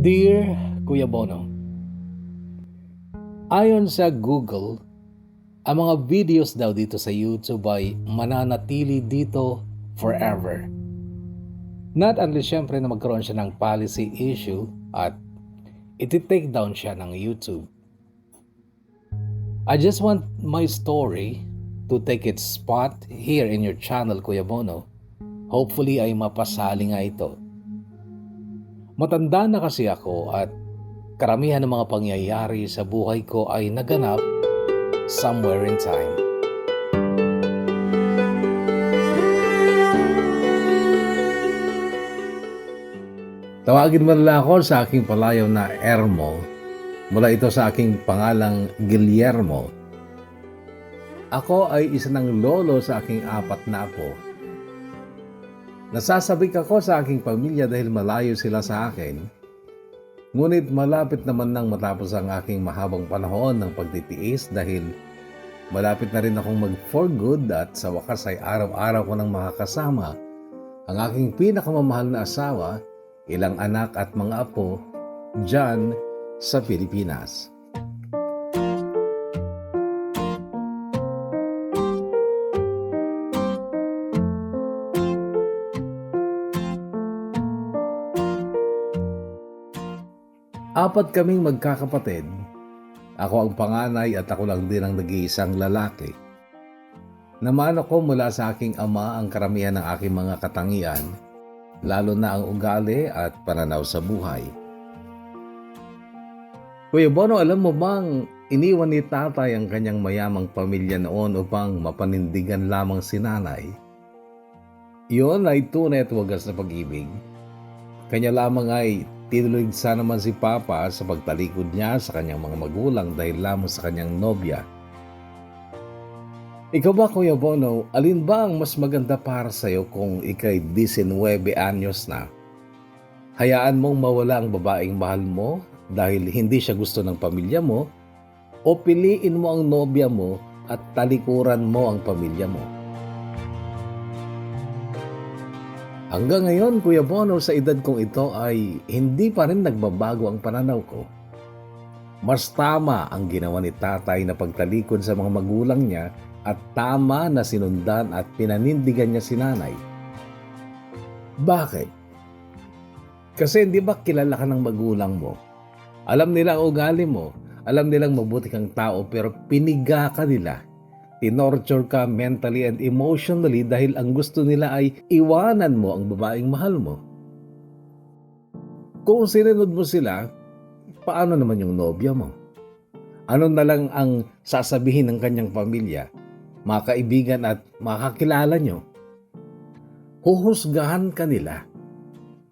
Dear Kuya Bono, ayon sa Google, ang mga videos daw dito sa YouTube ay mananatili dito forever. Not unless syempre na magkaroon siya ng policy issue at iti-take down siya ng YouTube. I just want my story to take its spot here in your channel, Kuya Bono. Hopefully ay mapasali nga ito. Matanda na kasi ako at karamihan ng mga pangyayari sa buhay ko ay naganap somewhere in time. Tawagin mo nila ako sa aking palayaw na Ermo, mula ito sa aking pangalang Guillermo. Ako ay isa ng lolo sa aking 4 na apo. Nasasabik ako sa aking pamilya dahil malayo sila sa akin. Ngunit malapit naman nang matapos ang aking mahabang panahon ng pagtitiis dahil malapit na rin akong mag-for good at sa wakas ay araw-araw ko nang makakasama ang aking pinakamamahal na asawa, ilang anak at mga apo dyan sa Pilipinas. Apat kaming magkakapatid. Ako ang panganay at ako lang din ang nag-iisang lalaki. Namana ko mula sa aking ama ang karamihan ng aking mga katangian, lalo na ang ugali at pananaw sa buhay. Kuya Bono, alam mo bang iniwan ni tatay ang kanyang mayamang pamilya noon upang mapanindigan lamang si nanay? Iyon ay tunay at wagas na pag-ibig. Kanya lamang ay tinuligsa naman si Papa sa pagtalikod niya sa kanyang mga magulang dahil lamang sa kanyang nobya. Ikaw ba, Kuya Bono, alin ba ang mas maganda para sa iyo kung ikay 19 anyos na? Hayaan mong mawala ang babaeng mahal mo dahil hindi siya gusto ng pamilya mo, o piliin mo ang nobya mo at talikuran mo ang pamilya mo? Hanggang ngayon, Kuya Bono, sa edad kong ito ay hindi pa rin nagbabago ang pananaw ko. Mas tama ang ginawa ni tatay na pagtalikod sa mga magulang niya at tama na sinundan at pinanindigan niya si nanay. Bakit? Kasi hindi ba kilala ka ng magulang mo? Alam nila ang ugali mo, alam nilang mabuti kang tao pero piniga ka nila. Tinorture ka mentally and emotionally dahil ang gusto nila ay iwanan mo ang babaeng mahal mo. Kung sinunod mo sila, paano naman yung nobya mo? Ano na lang ang sasabihin ng kanyang pamilya, mga kaibigan at makakilala nyo? Huhusgahan ka nila.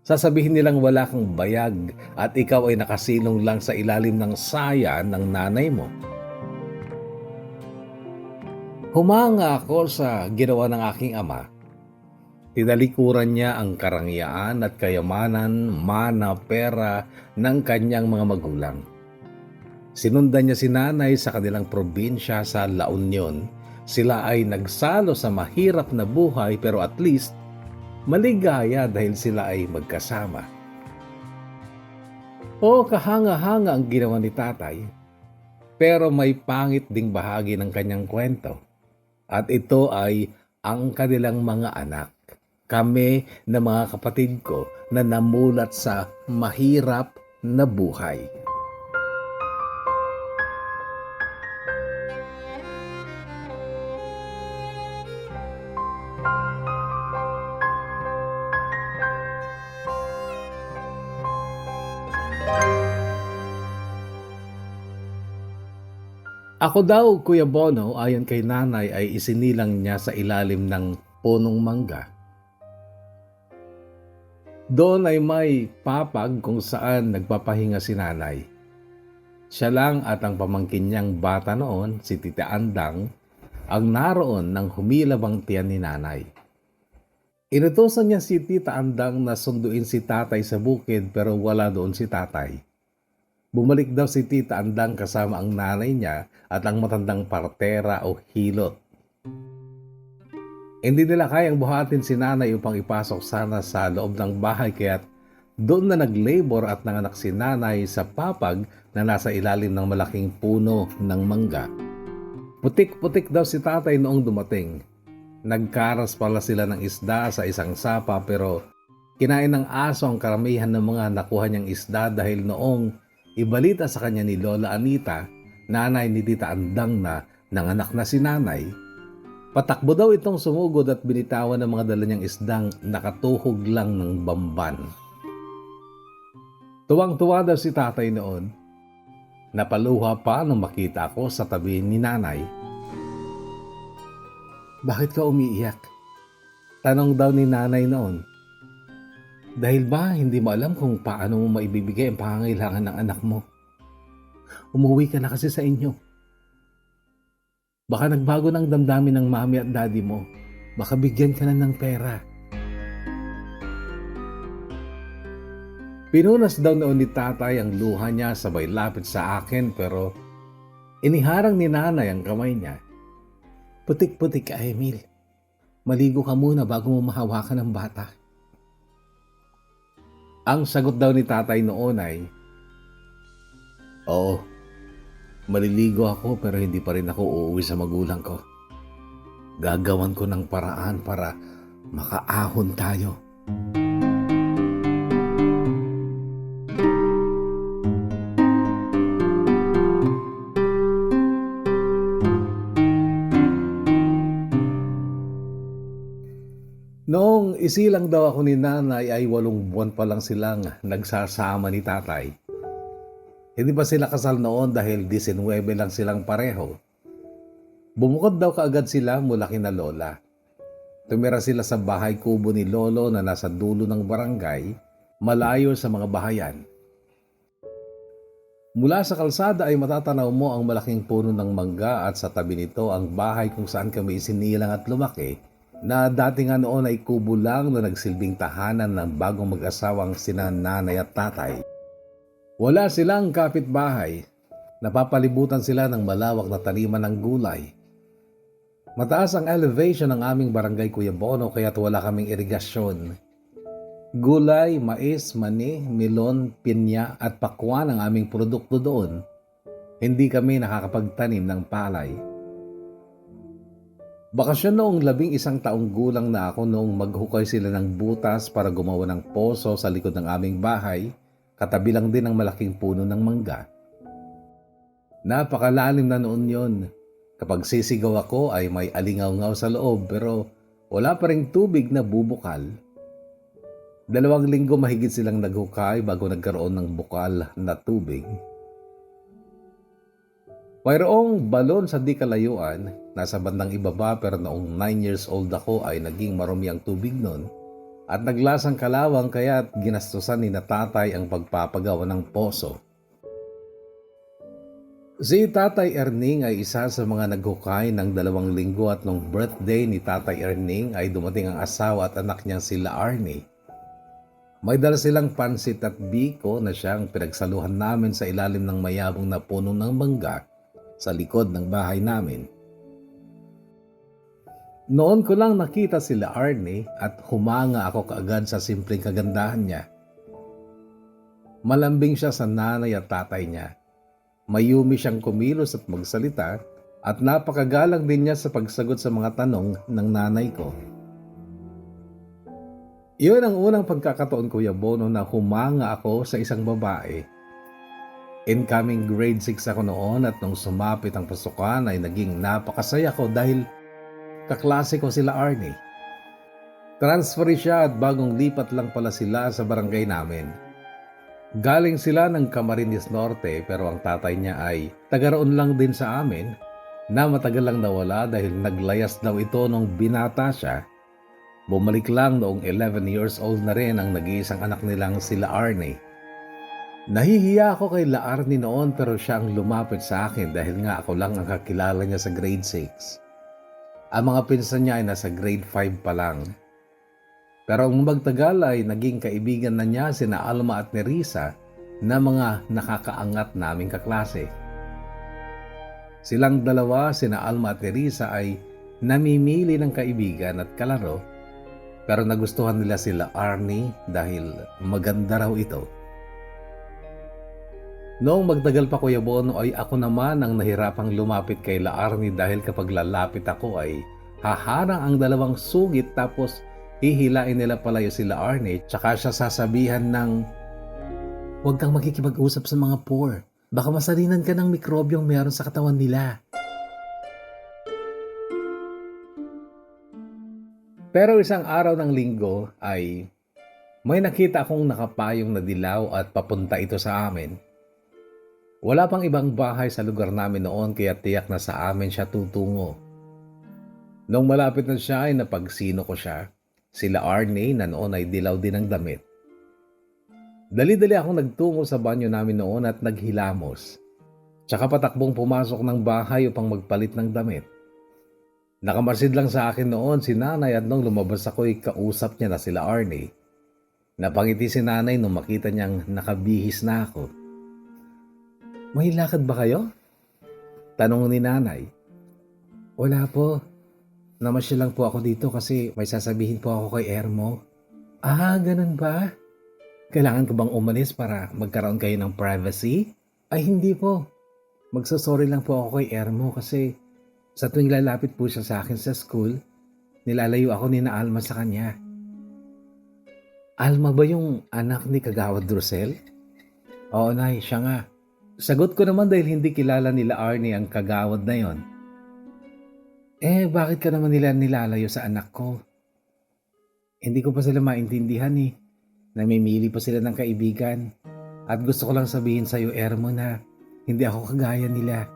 Sasabihin nilang wala kang bayag at ikaw ay nakasilong lang sa ilalim ng saya ng nanay mo. Humanga ako sa ginawa ng aking ama. Tinalikuran niya ang karangyaan at kayamanan, mana, pera ng kanyang mga magulang. Sinundan niya si nanay sa kanilang probinsya sa La Union. Sila ay nagsalo sa mahirap na buhay pero at least maligaya dahil sila ay magkasama. O kahanga-hanga ang ginawa ni tatay, pero may pangit ding bahagi ng kanyang kwento. At ito ay ang kanilang mga anak. Kami na mga kapatid ko na namulat sa mahirap na buhay. Ako daw, Kuya Bono, ayon kay nanay ay isinilang niya sa ilalim ng punong mangga. Doon ay may papag kung saan nagpapahinga si nanay. Siya lang at ang pamangkin niyang bata noon, si Tita Andang, ang naroon nang humilab ang tiyan ni nanay. Inutusan niya si Tita Andang na sunduin si tatay sa bukid pero wala doon si tatay. Bumalik daw si Tita Andang kasama ang nanay niya at ang matandang partera o hilot. Hindi nila kayang buhatin si nanay upang ipasok sana sa loob ng bahay kaya't Doon na nag-labor at nanganak si nanay sa papag na nasa ilalim ng malaking puno ng mangga. Putik-putik daw si tatay noong dumating. Nagkaras pala sila ng isda sa isang sapa pero kinain ng aso ang karamihan ng mga nakuha niyang isda dahil noong ibalita sa kanya ni Lola Anita, nanay ni Tita Andang na nanganak na si nanay, patakbo daw itong sumugod at binitawan ng mga dala niyang isdang nakatuhog lang ng bamban. Tuwang-tuwa daw si tatay noon. Napaluha pa nung makita ako sa tabi ni nanay. Bakit ka umiiyak? Tanong daw ni nanay noon. Dahil ba hindi mo alam kung paano mo maibibigay ang pangangailangan ng anak mo? Umuwi ka na kasi sa inyo. Baka nagbago ng damdamin ng mami at daddy mo. Baka bigyan ka na ng pera. Pinunas daw noon ni tatay ang luha niya sabay lapit sa akin pero iniharang ni nanay ang kamay niya. Putik-putik ka, Emil. Maligo ka muna bago mo mahawakan ng bata. Ang sagot daw ni tatay noon ay, Oo, maliligo ako pero hindi pa rin ako uuwi sa magulang ko. Gagawan ko ng paraan para makaahon tayo. Noong isilang daw ako ni nanay ay 8 buwan pa lang silang nagsasama ni tatay. Hindi pa sila kasal noon dahil 19 lang silang pareho. Bumukod daw kaagad sila mula kina lola. Tumira sila sa bahay kubo ni lolo na nasa dulo ng barangay, malayo sa mga bahayan. Mula sa kalsada ay matatanaw mo ang malaking puno ng mangga at sa tabi nito ang bahay kung saan kami isinilang at lumaki, na dati nga noon ay kubo lang na nagsilbing tahanan ng bagong mag-asawang sina nanay at tatay. Wala silang kapitbahay. Napapalibutan sila ng malawak na taniman ng gulay. Mataas ang elevation ng aming barangay Kuya Bono kaya't wala kaming irigasyon. Gulay, mais, mani, melon, pinya at pakwan ang aming produkto doon. Hindi kami nakakapagtanim ng palay. Bakasyon noong 11 taong gulang na ako noong maghukay sila ng butas para gumawa ng poso sa likod ng aming bahay, katabi lang din ang malaking puno ng mangga. Napakalalim na noon yon. Kapag sisigaw ako ay may alingaw-ngaw sa loob pero wala pa ring tubig na bubukal. 2 linggo mahigit silang naghukay bago nagkaroon ng bukal na tubig. Mayroong balon sa di kalayuan, nasa bandang ibaba pero noong 9 years old ako ay naging marumi ang tubig noon at naglasang kalawang kaya't ginastusan ni na tatay ang pagpapagawa ng poso. Si Tatay Erning ay isa sa mga naghukay ng 2 linggo at nung birthday ni Tatay Erning ay dumating ang asawa at anak niyang sila Arnie. May dala silang pansit at biko na siyang pinagsaluhan namin sa ilalim ng mayabong na puno ng mangga sa likod ng bahay namin. Noon ko lang nakita sila Arnie at humanga ako kaagad sa simpleng kagandahan niya. Malambing siya sa nanay at tatay niya. Mayumi siyang kumilos at magsalita at napakagalang din niya sa pagsagot sa mga tanong ng nanay ko. Iyon ang unang pagkakataon, Kuya Bono, na humanga ako sa isang babae. Incoming grade 6 ako noon at nung sumapit ang pasukan ay naging napakasaya ko dahil kaklase ko sila Arnie. Transfer siya at bagong lipat lang pala sila sa barangay namin. Galing sila ng Camarines Norte pero ang tatay niya ay taga-roon lang din sa amin na matagal lang nawala dahil naglayas daw ito nung binata siya. Bumalik lang noong 11 years old na rin ang nag-iisang anak nilang sila Arnie. Nahihiya ako kay La Arnie noon pero siya ang lumapit sa akin dahil nga ako lang ang kakilala niya sa grade 6. Ang mga pinsan niya ay nasa grade 5 pa lang. Pero ang magtagal ay naging kaibigan na niya sina Alma at Nerissa na mga nakakaangat naming kaklase. Silang dalawa, sina Alma at Nerissa, ay namimili ng kaibigan at kalaro Pero nagustuhan nila sila Arnie dahil maganda raw ito. Noong magtagal pa Kuya Bono ay ako naman ang nahirapang lumapit kay La Arnie dahil kapag lalapit ako ay haharang ang dalawang sugit tapos hihilain nila palayo sila Arnie tsaka siya sasabihan ng huwag kang makikipag-usap sa mga poor. Baka masalinan ka ng mikrobyong meron sa katawan nila. Pero isang araw ng linggo ay may nakita akong nakapayong na dilaw at papunta ito sa amin. Wala pang ibang bahay sa lugar namin noon kaya tiyak na sa amin siya tutungo. Nung malapit na siya ay napagsino ko siya. Sila Arnie na noon ay dilaw din ang damit. Dali-dali akong nagtungo sa banyo namin noon at naghilamos. Tsaka patakbong pumasok ng bahay upang magpalit ng damit. Nakamasid lang sa akin noon si nanay at nung lumabas ako'y kausap niya na sila Arnie. Napangiti si nanay nung makita niyang nakabihis na ako. May lakad ba kayo? Tanong ni nanay. Wala po. Namasyal lang po ako dito kasi may sasabihin po ako kay Ermo. Ah, ganun ba? Kailangan ko bang umalis para magkaroon kayo ng privacy? Ay hindi po. Magsasorry lang po ako kay Ermo kasi sa tuwing lalapit po siya sa akin sa school, nilalayo ako ni na Alma sa kanya. Alma ba yung anak ni Kagawad Rosel? Oo, nay, siya nga. Sagot ko naman dahil hindi kilala nila Arnie ang kagawad na yon. Bakit ka naman nila nilalayo sa anak ko? Hindi ko pa sila maintindihan eh. Namimili pa sila ng kaibigan. At gusto ko lang sabihin sa'yo, Ermo, na hindi ako kagaya nila.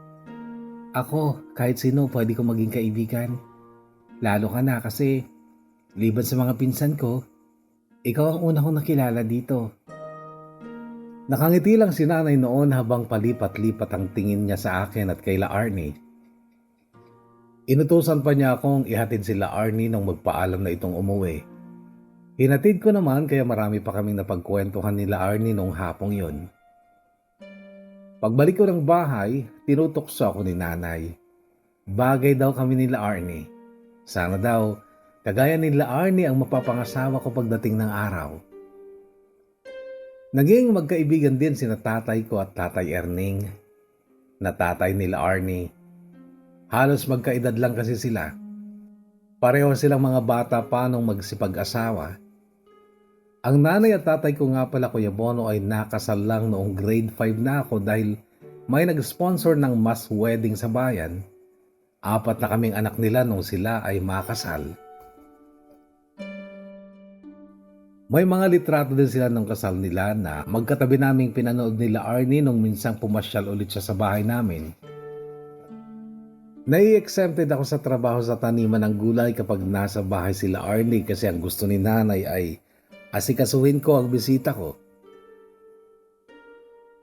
Ako, kahit sino, pwede ko maging kaibigan. Lalo ka na kasi, liban sa mga pinsan ko, ikaw ang una kong nakilala dito. Nakangiti lang si nanay noon habang palipat-lipat ang tingin niya sa akin at kay La Arnie. Inutusan pa niya akong ihatid sila Arnie nung magpaalam na itong umuwi. Hinatid ko naman kaya marami pa kaming napagkwentuhan nila Arnie nung hapong yon. Pagbalik ko ng bahay, tinutokso ako ni nanay. Bagay daw kami nila Arnie. Sana daw, kagaya nila Arnie ang mapapangasawa ko pagdating ng araw. Naging magkaibigan din sina tatay ko at tatay Erning na tatay nila Arnie. Halos magkaedad lang kasi sila. Pareho silang mga bata pa nung magsipag-asawa. Ang nanay at tatay ko nga pala Kuya Bono ay nakasal lang noong grade 5 na ako dahil may nag-sponsor ng mass wedding sa bayan. 4 na kaming anak nila nung sila ay makasal. May mga litrato din sila ng kasal nila na magkatabi naming pinanood nila Arnie nung minsang pumasyal ulit siya sa bahay namin. Nai-exempted ako sa trabaho sa taniman ng gulay kapag nasa bahay sila Arnie kasi ang gusto ni nanay ay asikasuhin ko ang bisita ko.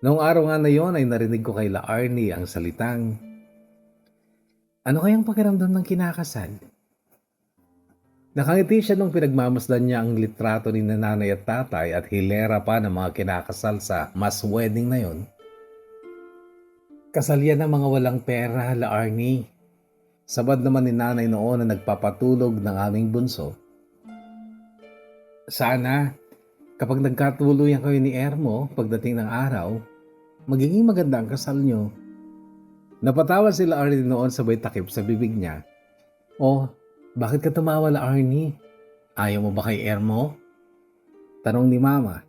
Noong araw nga na yon ay narinig ko kay La Arnie ang salitang, ano kayang pakiramdam ng kinakasal? Nakangiti siya nung pinagmamasdan niya ang litrato ni nanay at tatay at hilera pa ng mga kinakasal sa mass wedding na yon. Kasal yan ng mga walang pera, La Arnie. Sabad naman ni nanay noon na nagpapatulog ng aming bunso. Sana, kapag nagkatuluyan kayo ni Ermo pagdating ng araw, magiging maganda ang kasal nyo. Napatawa sila Arnie noon sabay takip sa bibig niya. Oh, bakit ka tumawa, La Arnie? Ayaw mo ba kay Ermo? Tanong ni Mama.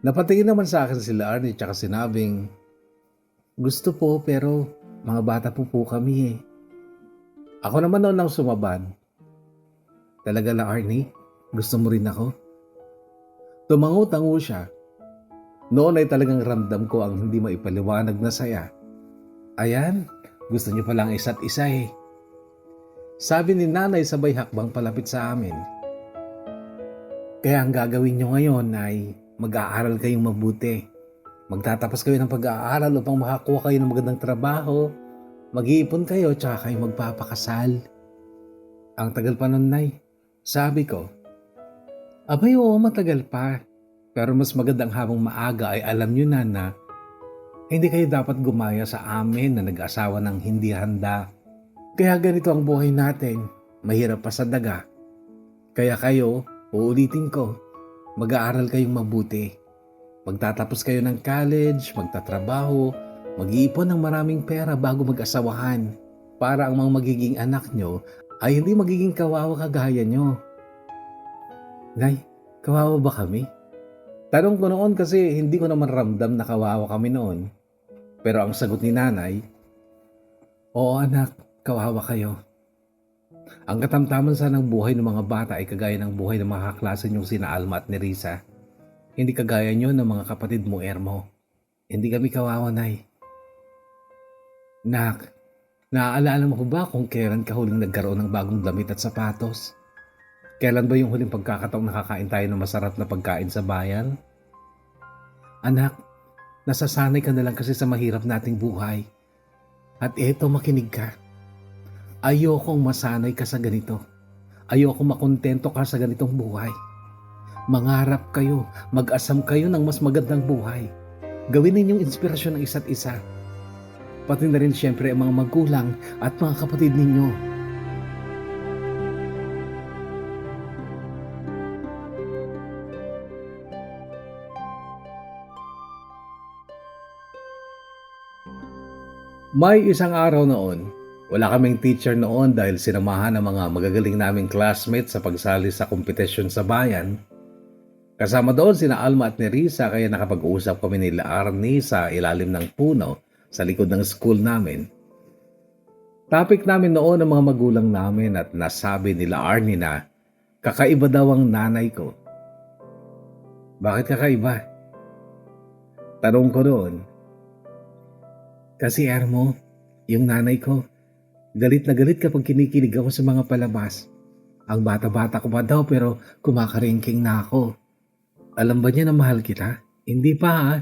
Napatingin naman sa akin sila Arnie tsaka sinabing, gusto po pero mga bata po kami eh. Ako naman noon ang sumabad. Talaga La Arnie? Gusto mo rin ako? Tumango-tango siya. Noon ay talagang ramdam ko ang hindi maipaliwanag na saya. Ayan, gusto niyo palang isa't isa eh. Sabi ni nanay sabay hakbang palapit sa amin. Kaya ang gagawin nyo ngayon ay mag-aaral kayong mabuti. Magtatapos kayo ng pag-aaral upang makakuha kayo ng magandang trabaho. Mag-iipon kayo tsaka kayo magpapakasal. Ang tagal pa nun, Nay. Sabi ko, abay oo matagal pa. Pero mas magandang habang maaga ay alam nyo na hindi kayo dapat gumaya sa amin na nag-asawa ng hindi handa. Kaya ganito ang buhay natin, mahirap pa sa daga. Kaya kayo, Uulitin ko, mag-aaral kayong mabuti. Magtatapos kayo ng college, magtatrabaho, mag-iipon ng maraming pera bago mag-asawahan para ang mga magiging anak nyo ay hindi magiging kawawa kagaya nyo. Nay, kawawa ba kami? Tanong ko noon kasi hindi ko naman ramdam na kawawa kami noon. Pero ang sagot ni nanay, oo anak, kawawa kayo. Ang katamtaman sa ng buhay ng mga bata ay kagaya ng buhay ng mga kaklase niyong sina Alma at ni Risa. Hindi kagaya niyo ng mga kapatid mo, Ermo. Hindi kami kawawa, Nay. Nak, naaalala mo ko ba kung kailan ka huling nagkaroon ng bagong damit at sapatos? Kailan ba yung huling pagkakataong nakakain tayo ng masarap na pagkain sa bayan? Anak, nasasanay ka na lang kasi sa mahirap nating buhay. At eto, makinig ka. Ayokong masanay ka sa ganito. Ayokong makontento ka sa ganitong buhay. Mangarap kayo, mag-asam kayo ng mas magandang buhay. Gawin ninyong inspirasyon ng isa't isa. Pati na rin siyempre ang mga magulang at mga kapatid ninyo. May isang araw noon, wala kaming teacher noon dahil sinamahan ng mga magagaling naming classmates sa pagsali sa kompetisyon sa bayan. Kasama doon sina Alma at ni Risa kaya nakapag-usap kami nila Arnie sa ilalim ng puno sa likod ng school namin. Topic namin noon ang mga magulang namin at nasabi nila Arnie na kakaiba daw ang nanay ko. Bakit kakaiba? Tanong ko noon. Kasi Ermo, yung nanay ko, galit na galit kapag kinikilig ako sa mga palabas. Ang bata-bata ko pa daw pero kumakaringking na ako. Alam ba niya na mahal kita? Hindi pa ha?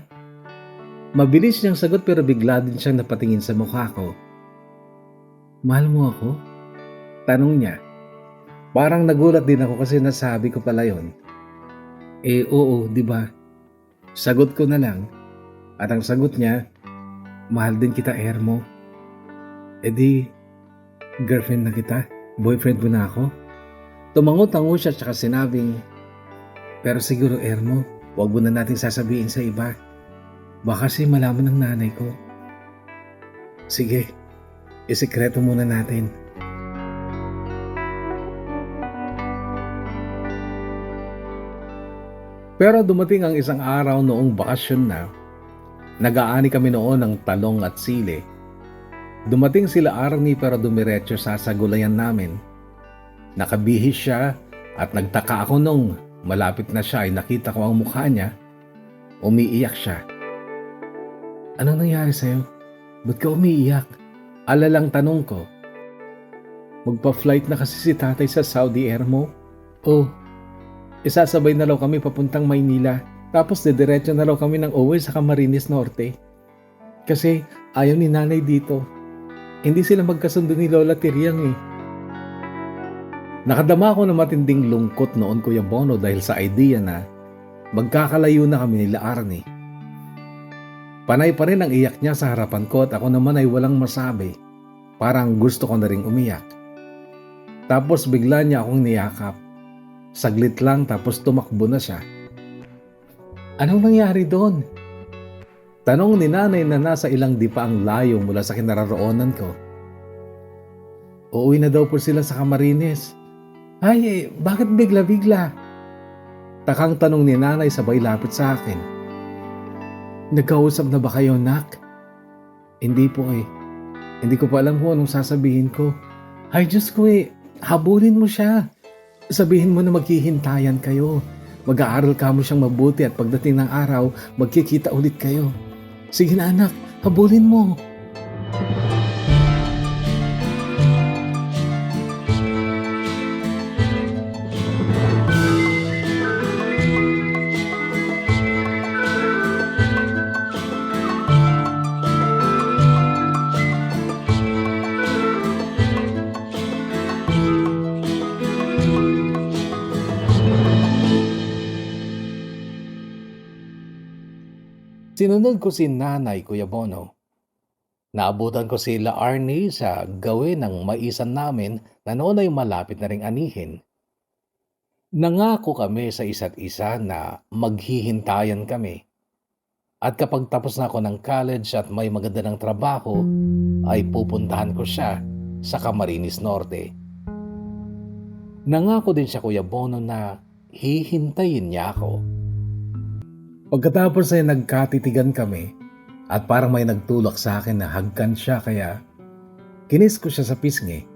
Mabilis niyang sagot pero bigla din siyang napatingin sa mukha ko. Mahal mo ako? Tanong niya. Parang nagulat din ako kasi nasabi ko pala yon. Oo, di ba? Sagot ko na lang. At ang sagot niya, mahal din kita, Ermo. Di, girlfriend na kita? Boyfriend mo na ako? Tumango-tango siya tsaka sinabing, pero siguro, Ermo, huwag mo na natin sasabihin sa iba. Baka kasi malaman ng nanay ko. Sige, isikreto muna natin. Pero dumating ang isang araw noong bakasyon na, nag-aani kami noon ng talong at sili. Dumating sila Arnie pero dumiretso sa sagulayan namin. Nakabihis siya at nagtaka ako nung malapit na siya ay nakita ko ang mukha niya. Umiiyak siya. Anong nangyari sa'yo? Ba't ka umiiyak? Alalang tanong ko. Magpa-flight na kasi si tatay sa Saudi, Ermo. Oh, isasabay na raw kami papuntang Maynila. Tapos didiretso na raw kami ng uwi sa Camarines Norte. Kasi ayaw ni nanay dito. Hindi sila magkasundo ni Lola Tiriang eh. Nakadama ako ng matinding lungkot noon, Kuya Bono, dahil sa idea na magkakalayo na kami nila Arnie. Panay pa rin ang iyak niya sa harapan ko at ako naman ay walang masabi. Parang gusto ko na ring umiyak. Tapos bigla niya akong niyakap. Saglit lang tapos tumakbo na siya. Anong nangyari doon? Tanong ni nanay na nasa ilang dipa ang layo mula sa kinaroroonan ko. Uuwi na daw po sila sa Camarines. Ay, bakit bigla-bigla? Takang tanong ni nanay sabay lapit sa akin. Nagkausap na ba kayo, nak? Hindi po eh. Hindi ko pa alam kung anong sasabihin ko. Ay, Diyos ko eh. Habulin mo siya. Sabihin mo na maghihintayan kayo. Mag-aaral ka mo siyang mabuti at pagdating ng araw, magkikita ulit kayo. Sige na anak, habulin mo. Sinunod ko si nanay, Kuya Bono. Naabutan ko sila Arnie sa gawin ng maisan namin na noon ay malapit na ring anihin. Nangako kami sa isa't isa na maghihintayan kami. At kapag tapos na ako ng college at may maganda ng trabaho, ay pupuntahan ko siya sa Camarines Norte. Nangako din siya, Kuya Bono, na hihintayin niya ako. Pagkatapos ay nagkatitigan kami at parang may nagtulak sa akin na hagkan siya, kaya kinis ko siya sa pisngi.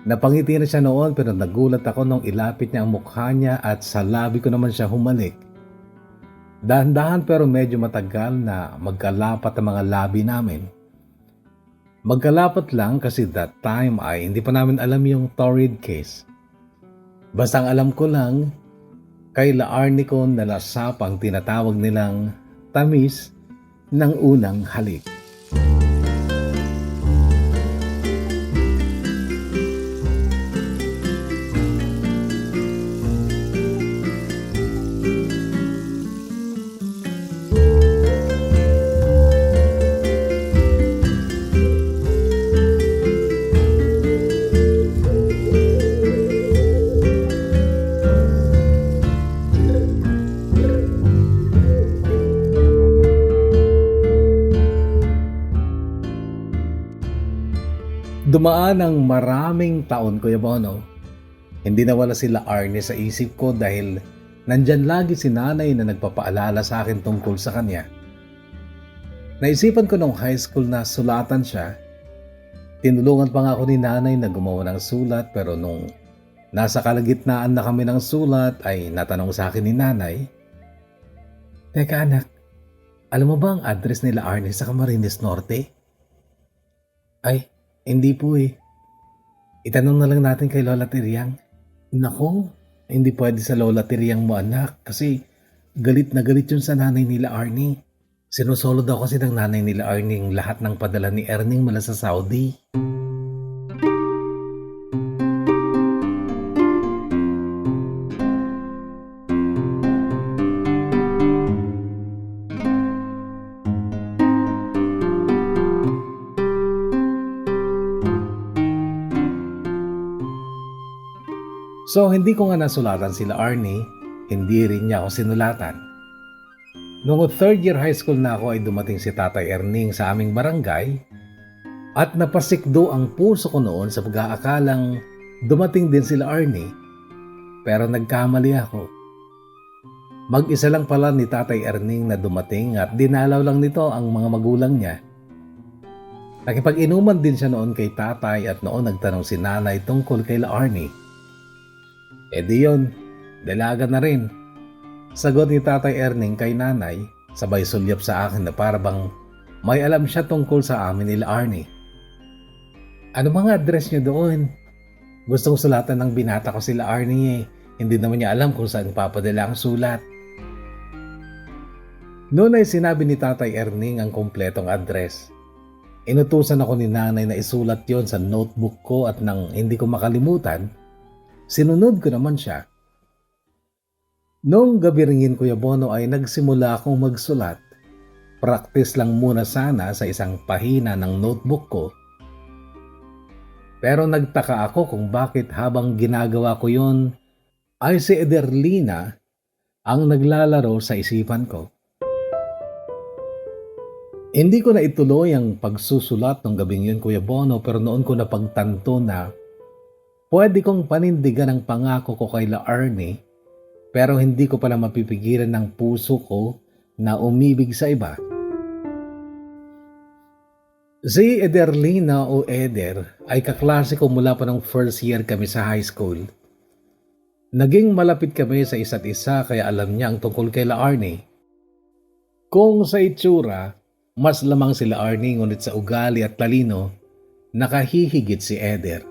Napangiti na siya noon pero nagulat ako nung ilapit niya ang mukha niya at sa labi ko naman siya humalik. Dahan-dahan pero medyo matagal na magkalapat ang mga labi namin. Magkalapat lang kasi that time ay hindi pa namin alam yung Torrid case. Basta ang alam ko lang, kay La Arnie ko nalasap ang tinatawag nilang tamis ng unang halik. Dumaan ang maraming taon, Kuya Bono. Hindi nawala sila Arnie sa isip ko dahil nandyan lagi si nanay na nagpapaalala sa akin tungkol sa kanya. Naisipan ko nung high school na sulatan siya. Tinulungan pa nga ako ni nanay na gumawa ng sulat, pero nung nasa kalagitnaan na kami ng sulat ay natanong sa akin ni nanay, "Teka anak, alam mo ba ang address nila Arnie sa Camarines Norte?" "Ay, hindi po eh. Itanong na lang natin kay Lola Tiriang." "Nako, hindi pwede sa Lola Tiriang mo anak kasi galit na galit yun sa nanay nila Arnie. Sinusolo daw kasi ng nanay nila Arnie lahat ng padala ni Erning mula sa Saudi." So hindi ko nga nasulatan sila Arnie, hindi rin niya ako sinulatan. Noong third year high school na ako ay dumating si Tatay Erning sa aming barangay at napasikdo ang puso ko noon sa pag-aakalang dumating din sila Arnie, pero nagkamali ako. Mag-isa lang pala ni Tatay Erning na dumating at dinalaw lang nito ang mga magulang niya. Nakipag-inuman din siya noon kay tatay at noon nagtanong si nanay tungkol kay Arnie. Di yun, dalaga na rin. Sagot ni Tatay Erning kay nanay, sabay sulyap sa akin na parabang may alam siya tungkol sa amin nila Arnie. "Ano mga address niyo doon? Gustong sulatan ng binata ko sila Arnie eh. Hindi naman niya alam kung saan papadala ang sulat." Noon ay sinabi ni Tatay Erning ang kompletong address. Inutusan ako ni nanay na isulat yon sa notebook ko at nang hindi ko makalimutan, sinunod ko naman siya. Noong gabi ringin, Kuya Bono, ay nagsimula akong magsulat. Practice lang muna sana sa isang pahina ng notebook ko. Pero nagtaka ako kung bakit habang ginagawa ko yon ay si Ederlina ang naglalaro sa isipan ko. Hindi ko na ituloy ang pagsusulat ng gabing yun, Kuya Bono, pero noon ko napagtanto na pwede kong panindigan ang pangako ko kay La Arnie, pero hindi ko pala mapipigilan ng puso ko na umibig sa iba. Si Ederlina o Eder ay kaklase ko mula pa ng first year kami sa high school. Naging malapit kami sa isa't isa kaya alam niya ang tungkol kay La Arnie. Kung sa itsura, mas lamang sila Arnie, ngunit sa ugali at talino, nakahihigit si Eder.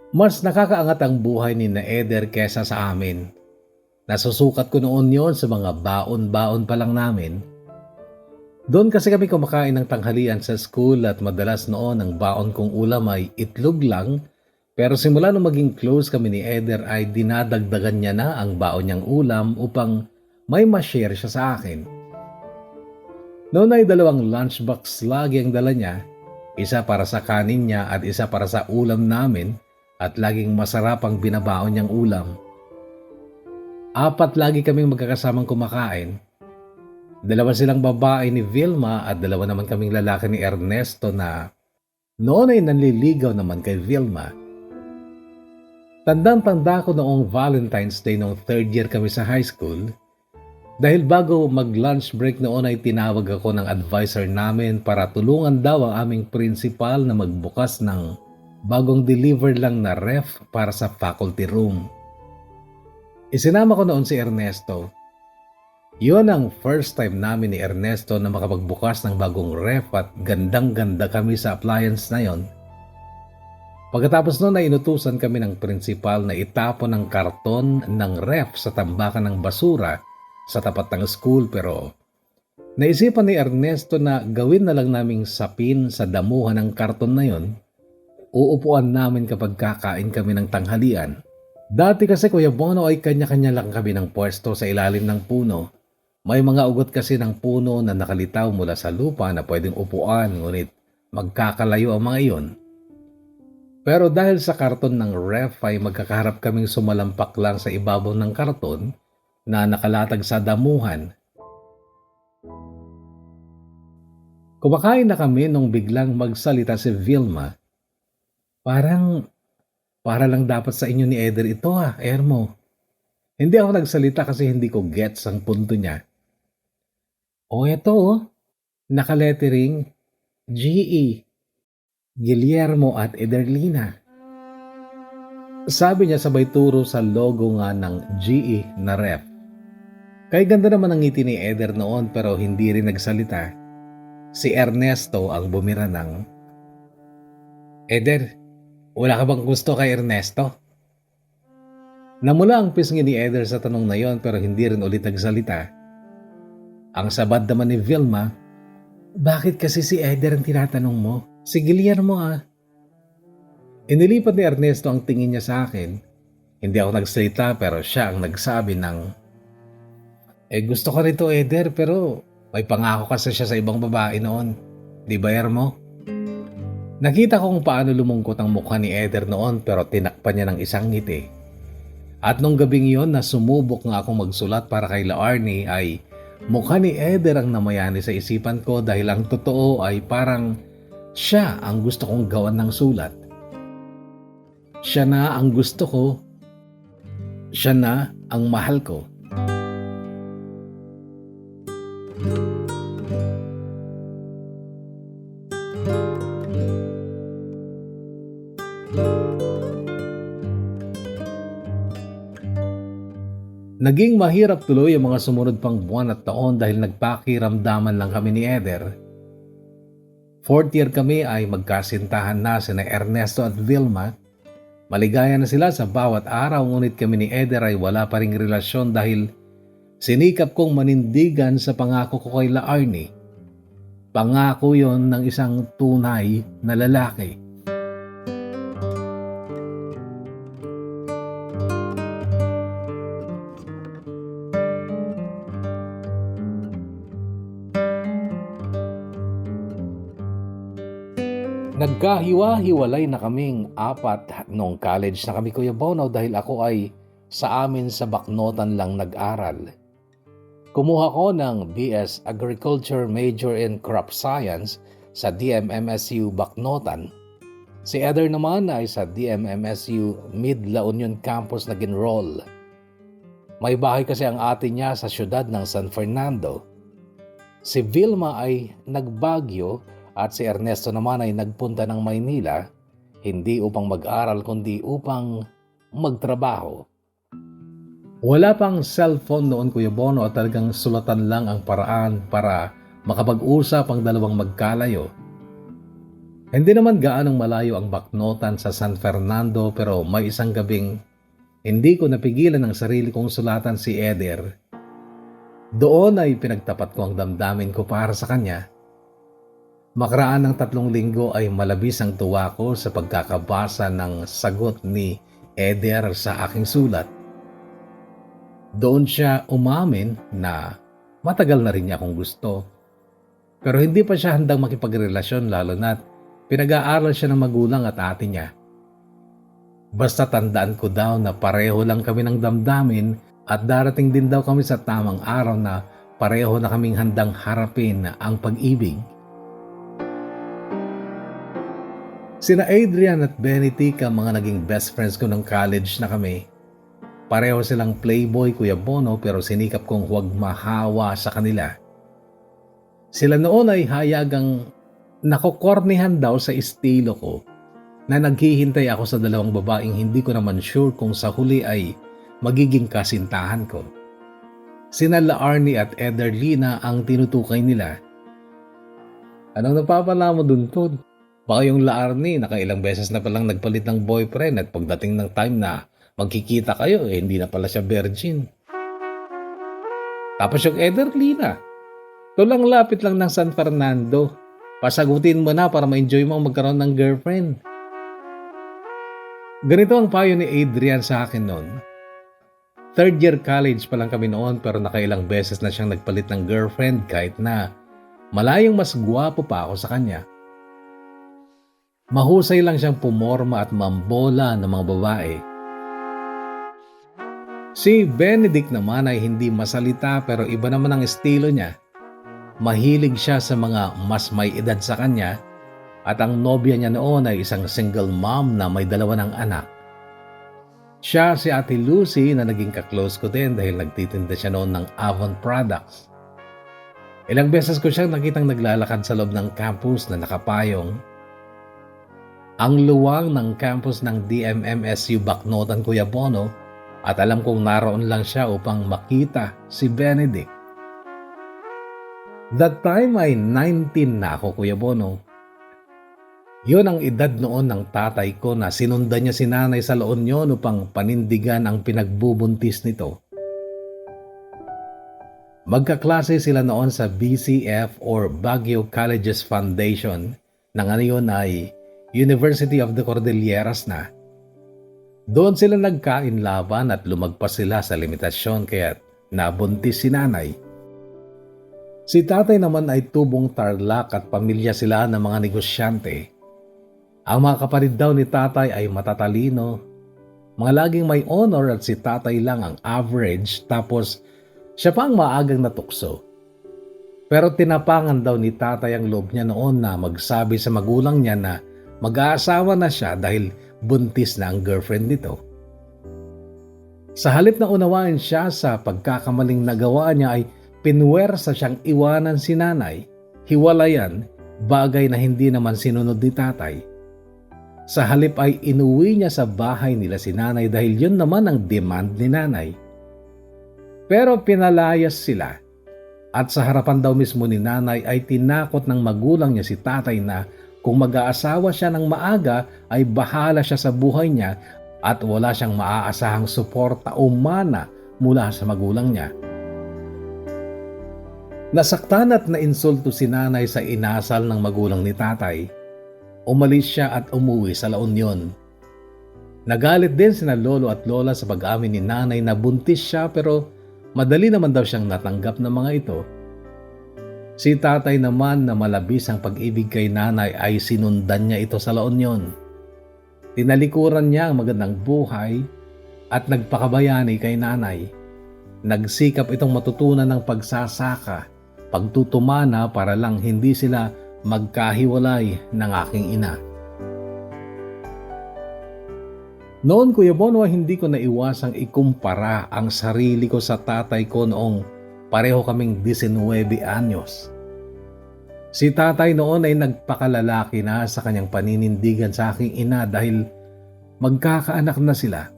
Mas nakakaangat ang buhay ni na Eder kesa sa amin. Nasusukat ko noon yon sa mga baon-baon pa lang namin. Doon kasi kami kumakain ng tanghalian sa school at madalas noon ang baon kong ulam ay itlog lang, pero simula nung maging close kami ni Eder ay dinadagdagan niya na ang baon niyang ulam upang may ma-share siya sa akin. Noon ay 2 lunchbox lagi ang dala niya, isa para sa kanin niya at isa para sa ulam namin, at laging masarap ang binabaon niyang ulam. Apat lagi kaming magkakasamang kumakain. Dalawa silang babae ni Vilma at dalawa naman kaming lalaki ni Ernesto na noon ay nanliligaw naman kay Vilma. Tandang-tanda ko noong Valentine's Day noong third year kami sa high school dahil bago mag-lunch break noon ay tinawag ako ng advisor namin para tulungan daw ang aming principal na magbukas ng bagong deliver lang na ref para sa faculty room. Isinama ko noon si Ernesto. Yun ang first time namin ni Ernesto na makapagbukas ng bagong ref at gandang-ganda kami sa appliance na yon. Pagkatapos noon ay inutusan kami ng principal na itapon ng karton ng ref sa tambakan ng basura sa tapat ng school pero naisipan ni Ernesto na gawin na lang naming sapin sa damuhan ng karton na yon. Uupuan namin kapag kakain kami ng tanghalian. Dati kasi Kuya Bono ay kanya-kanya lang kami ng pwesto sa ilalim ng puno. May mga ugot kasi ng puno na nakalitaw mula sa lupa na pwedeng upuan ngunit magkakalayo ang mga iyon. Pero dahil sa karton ng ref ay magkakaharap kaming sumalampak lang sa ibabaw ng karton na nakalatag sa damuhan. Kumakain na kami nung biglang magsalita si Vilma. Para lang dapat sa inyo ni Eder ito Ermo. Hindi ako nagsalita kasi hindi ko gets ang punto niya. Eto nakalettering GE, Guillermo at Ederlina. Sabi niya sabay turo sa logo nga ng GE na ref. Kay ganda naman ang ngiti ni Eder noon pero hindi rin nagsalita. Si Ernesto ang bumira ng, Eder, wala ka bang gusto kay Ernesto? Namula ang pisngi ni Eder sa tanong na yon pero hindi rin ulit nagsalita. Ang sabad naman ni Vilma, bakit kasi si Eder ang tinatanong mo? Si Guillermo Inilipat ni Ernesto ang tingin niya sa akin. Hindi ako nagsalita pero siya ang nagsabi ng, gusto ko rito Eder pero may pangako kasi siya sa ibang babae noon. Di ba Ermo? Nakita ko kung paano lumungkot ang mukha ni Eder noon pero tinakpan niya ng isang ngiti. At nung gabing yon na sumubok nga akong magsulat para kay Laarni ay mukha ni Eder ang namayani sa isipan ko dahil ang totoo ay parang siya ang gusto kong gawan ng sulat. Siya na ang gusto ko. Siya na ang mahal ko. Naging mahirap tuloy ang mga sumunod pang buwan at taon dahil nagpakiramdaman lang kami ni Eder. Fourth year kami ay magkasintahan na sina Ernesto at Vilma. Maligaya na sila sa bawat araw ngunit kami ni Eder ay wala pa ring relasyon dahil sinikap kong manindigan sa pangako ko kay Laarni. Pangako yon ng isang tunay na lalaki. Nagkahiwa-hiwalay na kaming apat noong college na kami Kuya Bono dahil ako ay sa amin sa Baknotan lang nag-aral. Kumuha ko ng BS Agriculture Major in Crop Science sa DMMSU Baknotan. Si Eder naman ay sa DMMSU Mid-La Union Campus nag-enroll. May bahay kasi ang ate niya sa siyudad ng San Fernando. Si Vilma ay nag-Baguio at si Ernesto naman ay nagpunta ng Maynila, hindi upang mag-aral kundi upang magtrabaho. Wala pang cellphone noon Kuya Bono at talagang sulatan lang ang paraan para makapag-usap ang dalawang magkalayo. Hindi naman gaanong malayo ang Baknotan sa San Fernando pero may isang gabing hindi ko napigilan ang sarili kong sulatan si Eder. Doon ay pinagtapat ko ang damdamin ko para sa kanya. Makaraan ng 3 linggo ay malabis ang tuwa ko sa pagkakabasa ng sagot ni Eder sa aking sulat. Doon siya umamin na matagal na rin niya akong gusto. Pero hindi pa siya handang makipagrelasyon lalo na't pinag-aaral siya ng magulang at ate niya. Basta tandaan ko daw na pareho lang kami ng damdamin at darating din daw kami sa tamang araw na pareho na kaming handang harapin ang pag-ibig. Sina Adrian at Benedict ang mga naging best friends ko nung college na kami. Pareho silang playboy, Kuya Bono, pero sinikap kong huwag mahawa sa kanila. Sila noon ay hayagang nakokornihan daw sa estilo ko na naghihintay ako sa dalawang babaeng hindi ko naman sure kung sa huli ay magiging kasintahan ko. Sina Arnie at Ederlina ang tinutukay nila. Anong napapala mo dun, Tod? Baka yung Arnie nakailang beses na palang nagpalit ng boyfriend at pagdating ng time na magkikita kayo hindi na pala siya virgin. Tapos yung Ederlina, tulang lapit lang ng San Fernando. Pasagutin mo na para ma-enjoy mo magkaroon ng girlfriend. Ganito ang payo ni Adrian sa akin noon. Third year college pa lang kami noon pero nakailang beses na siyang nagpalit ng girlfriend kahit na malayong mas gwapo pa ako sa kanya. Mahusay lang siyang pumorma at mambola ng mga babae. Si Benedict naman ay hindi masalita pero iba naman ang estilo niya. Mahilig siya sa mga mas may edad sa kanya at ang nobya niya noon ay isang single mom na may 2 anak. Siya si Ate Lucy na naging kaklose ko din dahil nagtitinda siya noon ng Avon products. Ilang beses ko siyang nakitang naglalakad sa loob ng campus na nakapayong. Ang luwang ng campus ng DMMSU Baknotan, Kuya Bono, at alam kong naroon lang siya upang makita si Benedict. That time ay 19 na ako, Kuya Bono. Yun ang edad noon ng tatay ko na sinundan niya si nanay sa La Union upang panindigan ang pinagbubuntis nito. Magkaklase sila noon sa BCF or Baguio Colleges Foundation na ngayon ay University of the Cordilleras na. Doon sila nagkainlaban at lumagpas sila sa limitasyon kaya nabuntis si nanay. Si tatay naman ay tubong Tarlac at pamilya sila ng mga negosyante. Ang mga kapatid daw ni tatay ay matatalino, mga laging may honor at si tatay lang ang average tapos siya pa ang maagang natukso. Pero tinapangan daw ni tatay ang loob niya noon na magsabi sa magulang niya na mag-aasawa na siya dahil buntis na ang girlfriend nito. Sa halip na unawain siya sa pagkakamaling nagawa niya ay pinwersa siyang iwanan si nanay, hiwalayan, bagay na hindi naman sinunod ni tatay. Sa halip ay inuwi niya sa bahay nila si nanay dahil yun naman ang demand ni nanay. Pero pinalayas sila at sa harapan daw mismo ni nanay ay tinakot ng magulang niya si tatay na kung mag-aasawa siya ng maaga ay bahala siya sa buhay niya at wala siyang maaasahang suporta o mana mula sa magulang niya. Nasaktan at nainsulto si nanay sa inasal ng magulang ni tatay. Umalis siya at umuwi sa La Union. Nagalit din sina lolo at lola sa pag-amin ni nanay na buntis siya pero madali naman daw siyang natanggap ng mga ito. Si tatay naman na malabis ang pag-ibig kay nanay ay sinundan niya ito sa La Union. Tinalikuran niya ang magandang buhay at nagpakabayani kay nanay. Nagsikap itong matutunan ng pagsasaka, pagtutumana para lang hindi sila magkahiwalay ng aking ina. Noon, Kuya Bono, hindi ko naiwasang ikumpara ang sarili ko sa tatay ko noong pareho kaming 19 anyos. Si tatay noon ay nagpakalalaki na sa kanyang paninindigan sa aking ina dahil magkakaanak na sila.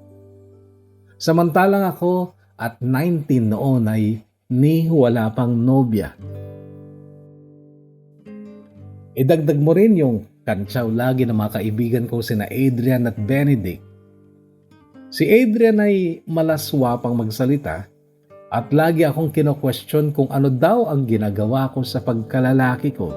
Samantalang ako at 19 noon ay wala pang nobya. Idagdag mo rin yung kantsaw lagi ng mga kaibigan ko sina Adrian at Benedict. Si Adrian ay malaswapang magsalita at lagi akong kino-question kung ano daw ang ginagawa ko sa pagkalalaki ko.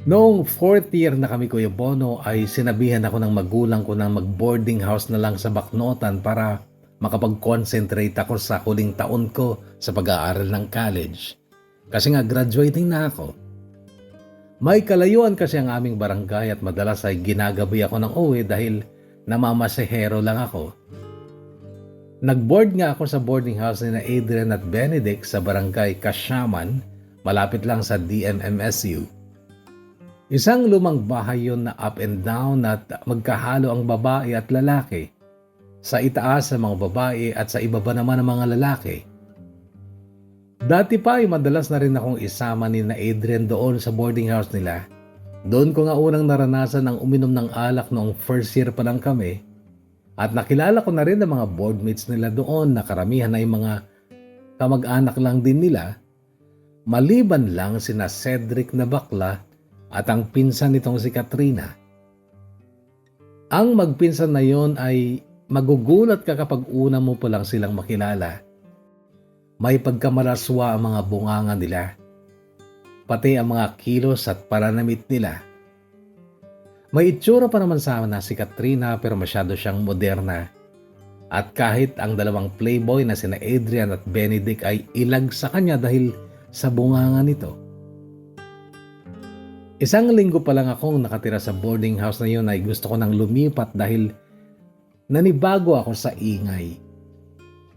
Noong 4th year na kami, Kuya Bono, ay sinabihan ako ng magulang ko na mag-boarding house na lang sa Baknotan para makapag-concentrate ako sa huling taon ko sa pag-aaral ng college. Kasi nga graduating na ako. May kalayuan kasi ang aming barangay at madalas ay ginagabi ako ng uwi dahil namamasehero lang ako. Nag-board nga ako sa boarding house ni na Adrian at Benedict sa barangay Kasyaman, malapit lang sa DMMSU. Isang lumang bahay yun na up and down at magkahalo ang babae at lalaki. Sa itaas sa mga babae at sa ibaba naman ang mga lalaki. Dati pa ay madalas na rin akong isama ni na Adrian doon sa boarding house nila. Doon ko nga unang naranasan ang uminom ng alak noong first year pa lang kami. At nakilala ko na rin ang mga boardmates nila doon na karamihan ay mga kamag-anak lang din nila. Maliban lang sina Cedric na bakla at ang pinsan nitong si Katrina. Ang magpinsan na yon ay magugulat ka kapag una mo pa lang silang makilala. May pagkamalaswa ang mga bunganga nila, pati ang mga kilos at pananamit nila. May itsura pa naman sa amin na si Katrina pero masyado siyang moderna. At kahit ang dalawang playboy na sina Adrian at Benedict ay ilag sa kanya dahil sa bunganga nito. Isang linggo pa lang akong nakatira sa boarding house na yun ay gusto ko nang lumipat dahil nanibago ako sa ingay.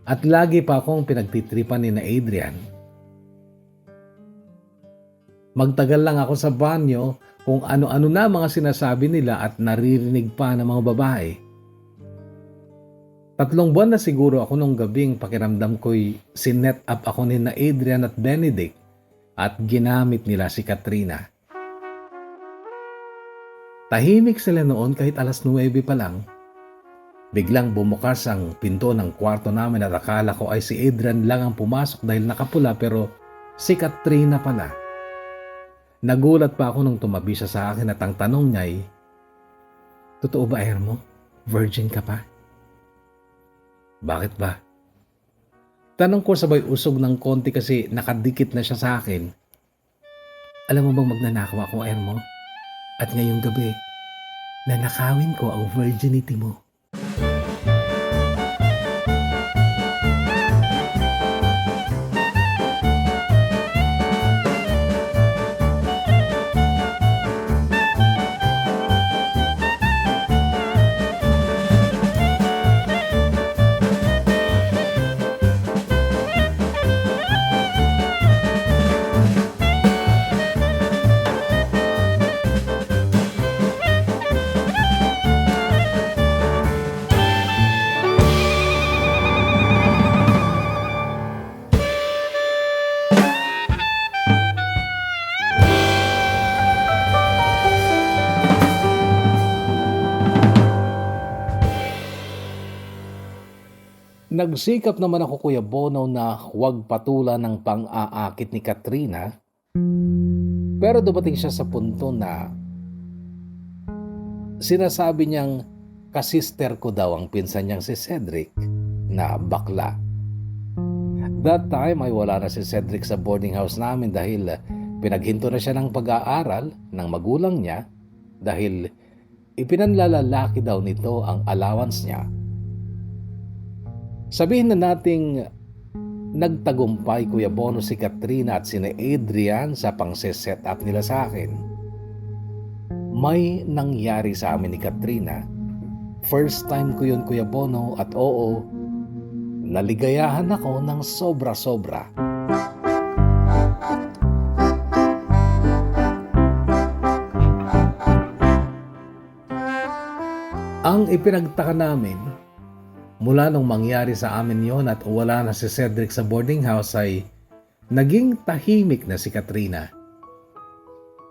At lagi pa akong pinagtitripan ni na Adrian. Magtagal lang ako sa banyo kung ano-ano na mga sinasabi nila at naririnig pa ng mga babae. 3 buwan na siguro ako nung gabing pakiramdam ko'y sinet up ako ni na Adrian at Benedict at ginamit nila si Katrina. Tahimik sila noon kahit 9:00 pa lang. Biglang bumukas ang pinto ng kwarto namin at akala ko ay si Adrian lang ang pumasok dahil nakapula pero si Katrina pala. Nagulat pa ako nung tumabi siya sa akin at ang tanong niya ay, "Totoo ba, Ermo? Virgin ka pa?" "Bakit ba?" Tanong ko sabay usog ng konti kasi nakadikit na siya sa akin. "Alam mo bang magnanakaw ako, Ermo? At ngayong gabi, nanakawin ko ang virginity mo." Nagsikap naman ako, Kuya Bono, na huwag patulan ng pang-aakit ni Katrina. Pero dumating siya sa punto na sinasabi niyang kasister ko daw ang pinsan niyang si Cedric na bakla. That time ay wala na si Cedric sa boarding house namin dahil pinaghinto na siya ng pag-aaral ng magulang niya dahil ipinanlalalaki daw nito ang allowance niya. Sabihin na nating nagtagumpay, Kuya Bono, si Katrina at sina Adrian sa pang-set up nila sa akin. May nangyari sa amin ni Katrina. First time ko yun, Kuya Bono, at oo, naligayahan ako ng sobra-sobra. Ang ipinagtaka namin, mula nung mangyari sa amin yon at wala na si Cedric sa boarding house ay naging tahimik na si Katrina.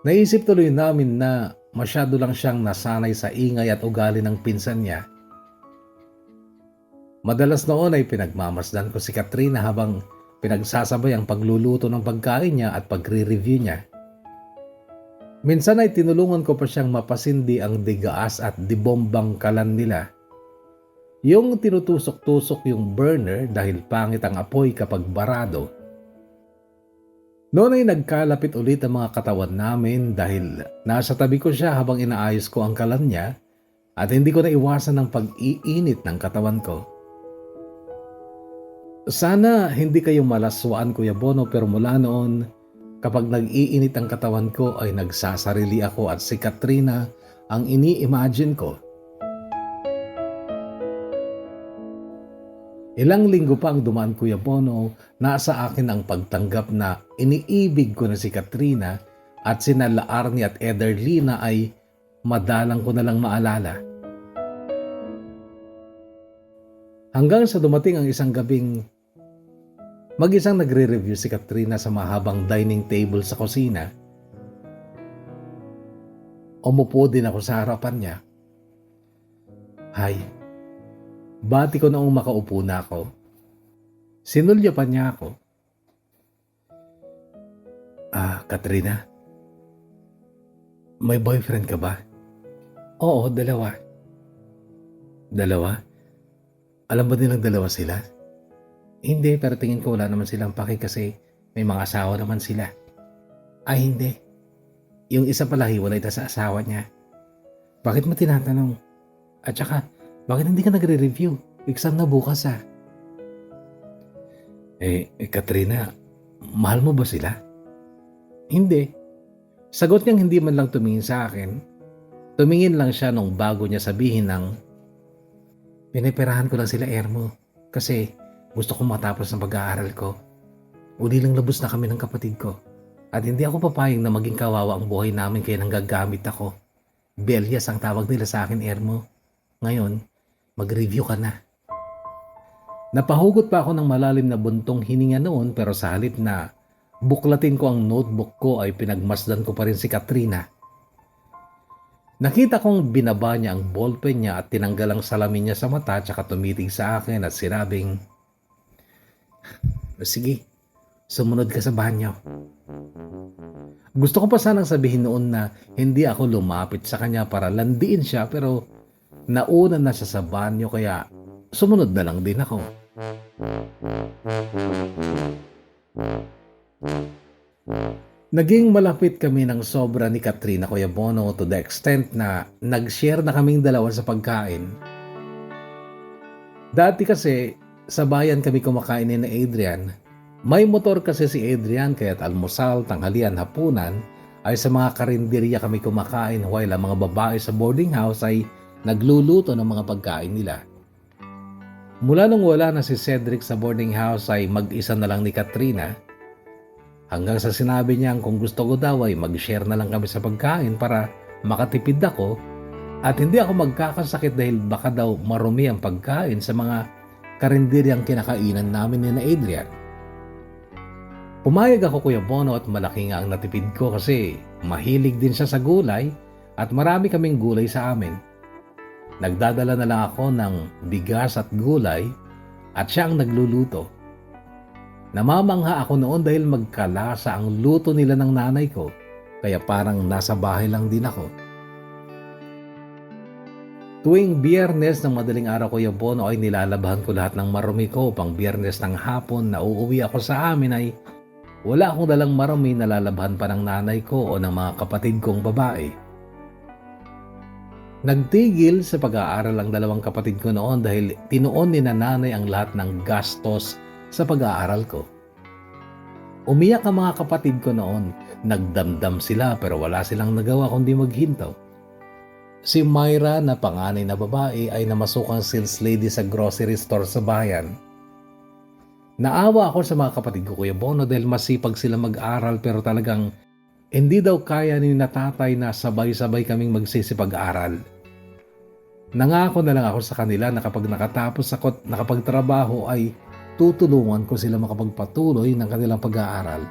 Naisip tuloy namin na masyado lang siyang nasanay sa ingay at ugali ng pinsan niya. Madalas noon ay pinagmamasdan ko si Katrina habang pinagsasabay ang pagluluto ng pagkain niya at pagre-review niya. Minsan ay tinulungan ko pa siyang mapasindi ang digaas at dibombang kalan nila. Yung tinutusok-tusok yung burner dahil pangit ang apoy kapag barado. Noon ay nagkalapit ulit ang mga katawan namin dahil nasa tabi ko siya habang inaayos ko ang kalan niya at hindi ko naiwasan ang pag-iinit ng katawan ko. Sana hindi kayo malaswaan, Kuya Bono, pero mula noon Kapag nag-iinit ang katawan ko ay nagsasarili ako at si Katrina ang ini-imagine ko. Ilang linggo pa ang dumaan, Kuya Bono, nasa akin ang pagtanggap na iniibig ko na si Katrina at sina Arnie at Ederlina ay madalang ko na lang maalala. Hanggang sa dumating ang isang gabing mag-isang nagre-review si Katrina sa mahabang dining table sa kusina. Umupo din ako sa harapan niya. Hay, bati ko noong makaupo na ako. Sinulya pa niya ako. Katrina, may boyfriend ka ba? Oo, 2. 2? Alam ba nilang 2 sila? Hindi, pero tingin ko wala naman silang paki kasi may mga asawa naman sila. Ay, hindi. Yung isa pala hiwalay na sa asawa niya. Bakit mo tinatanong? At saka, bakit hindi ka nagre-review? Exam na bukas Katrina, mahal mo ba sila? Hindi. Sagot niyang hindi man lang tumingin sa akin. Tumingin lang siya nung bago niya sabihin ng piniperahan ko lang sila, Ermo, kasi gusto kong matapos ng pag-aaral ko. Uli lang labos na kami ng kapatid ko. At hindi ako papayag na maging kawawa ang buhay namin kaya nanggagamit ako. Belyas ang tawag nila sa akin, Ermo. Ngayon, mag-review ka na. Napahugot pa ako ng malalim na buntong hininga noon pero sa halip na buklatin ko ang notebook ko ay pinagmasdan ko pa rin si Katrina. Nakita kong binaba niya ang ballpen niya at tinanggal ang salamin niya sa mata tsaka tumitig sa akin at sinabing, sige, sumunod ka sa banyo. Gusto ko pa sanang sabihin noon na hindi ako lumapit sa kanya para landiin siya pero nauna na siya sa banyo kaya sumunod na lang din ako. Naging malapit kami ng sobra ni Katrina, Kuya Bono, to the extent na nag-share na kaming 2 sa pagkain. Dati kasi sa bayan kami kumakain ni Adrian. May motor kasi si Adrian kaya't almusal, tanghalian, hapunan ay sa mga karinderya kami kumakain while ang mga babae sa boarding house ay nagluluto ng mga pagkain nila. Mula nung wala na si Cedric sa boarding house ay mag-isa na lang ni Katrina. Hanggang sa sinabi niya kung gusto ko daw ay mag-share na lang kami sa pagkain para makatipid ako at hindi ako magkakasakit dahil baka daw marumi ang pagkain sa mga karinderyang kinakainan namin ni Adrian. Pumayag ako, Kuya Bono, at malaki nga ang natipid ko kasi mahilig din siya sa gulay at marami kaming gulay sa amin. Nagdadala na lang ako ng bigas at gulay at siya ang nagluluto. Namamangha ako noon dahil magkalasa ang luto nila ng nanay ko, kaya parang nasa bahay lang din ako. Tuwing Biyernes ng madaling araw, Kuya Bono, ay nilalabhan ko lahat ng marumi ko upang Biyernes ng hapon na uuwi ako sa amin ay wala akong dalang marumi na lalabhan pa ng nanay ko o ng mga kapatid kong babae. Nagtigil sa pag-aaral ang 2 kapatid ko noon dahil tinuon ni nanay ang lahat ng gastos sa pag-aaral ko. Umiyak ang mga kapatid ko noon. Nagdamdam sila pero wala silang nagawa kundi maghinto. Si Myra na panganay na babae ay namasukang sales lady sa grocery store sa bayan. Naawa ako sa mga kapatid ko, Kuya Bono, dahil masipag sila mag-aral pero talagang hindi daw kaya ni natatay na sabay-sabay kaming magsisipag-aral. Nangako na lang ako sa kanila na kapag nakatapos ako at nakapagtrabaho ay tutulungan ko sila makapagpatuloy ng kanilang pag-aaral.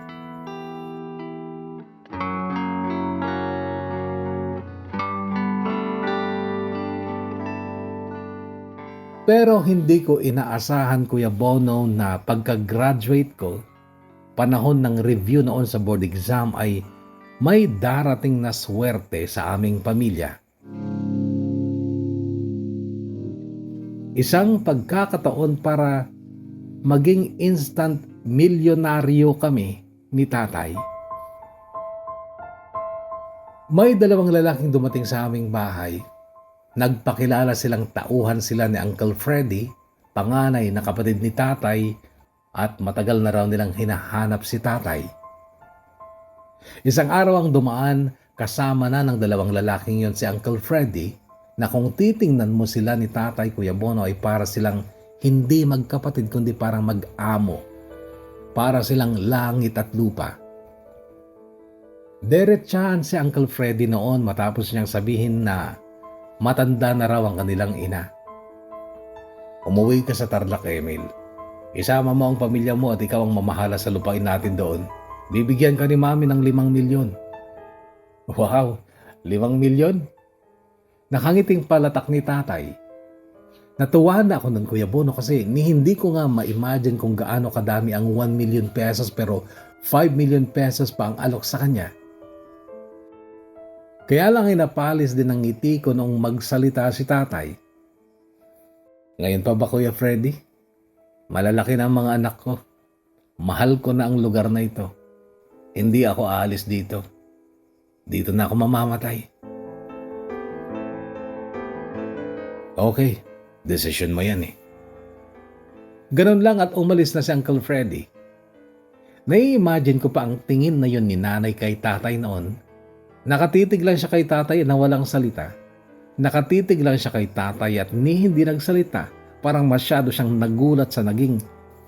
Pero hindi ko inaasahan, Kuya Bono, na pagka-graduate ko, panahon ng review noon sa board exam ay may darating na swerte sa aming pamilya. Isang pagkakataon para maging instant milyonaryo kami ni tatay. May 2 lalaking dumating sa aming bahay. Nagpakilala silang tauhan sila ni Uncle Freddy, panganay na kapatid ni tatay, at matagal na raw nilang hinahanap si tatay. Isang araw ang dumaan, kasama na ng dalawang lalaking yon si Uncle Freddy, na kung titingnan mo sila ni Tatay Kuya Bono ay para silang hindi magkapatid kundi parang mag-amo. Para silang langit at lupa. Diretsahan si Uncle Freddy noon matapos niyang sabihin na matanda na raw ang kanilang ina. Umuwi ka sa Tarlac, Emil. Isama mo ang pamilya mo at ikaw ang mamahala sa lupain natin doon. Bibigyan ka ni Mami ng 5 milyon. Wow, 5 milyon? Nakangiting palatak ni Tatay. Natuwa na ako ng Kuya Bono kasi hindi ko nga ma-imagine kung gaano kadami ang 1 million pesos pero 5 million pesos pa ang alok sa kanya. Kaya lang inapalis din ang ngiti ko nung magsalita si Tatay. Ngayon pa ba, Kuya Freddy? Malalaki na ang mga anak ko. Mahal ko na ang lugar na ito. Hindi ako aalis dito. Dito na ako mamamatay. Okay, desisyon mo yan eh. Ganun lang at umalis na si Uncle Freddy. Nai-imagine ko pa ang tingin na yun ni Nanay kay Tatay noon. Nakatitig lang siya kay Tatay na walang salita. Nakatitig lang siya kay Tatay at hindi nagsalita. Parang masyado siyang nagulat sa naging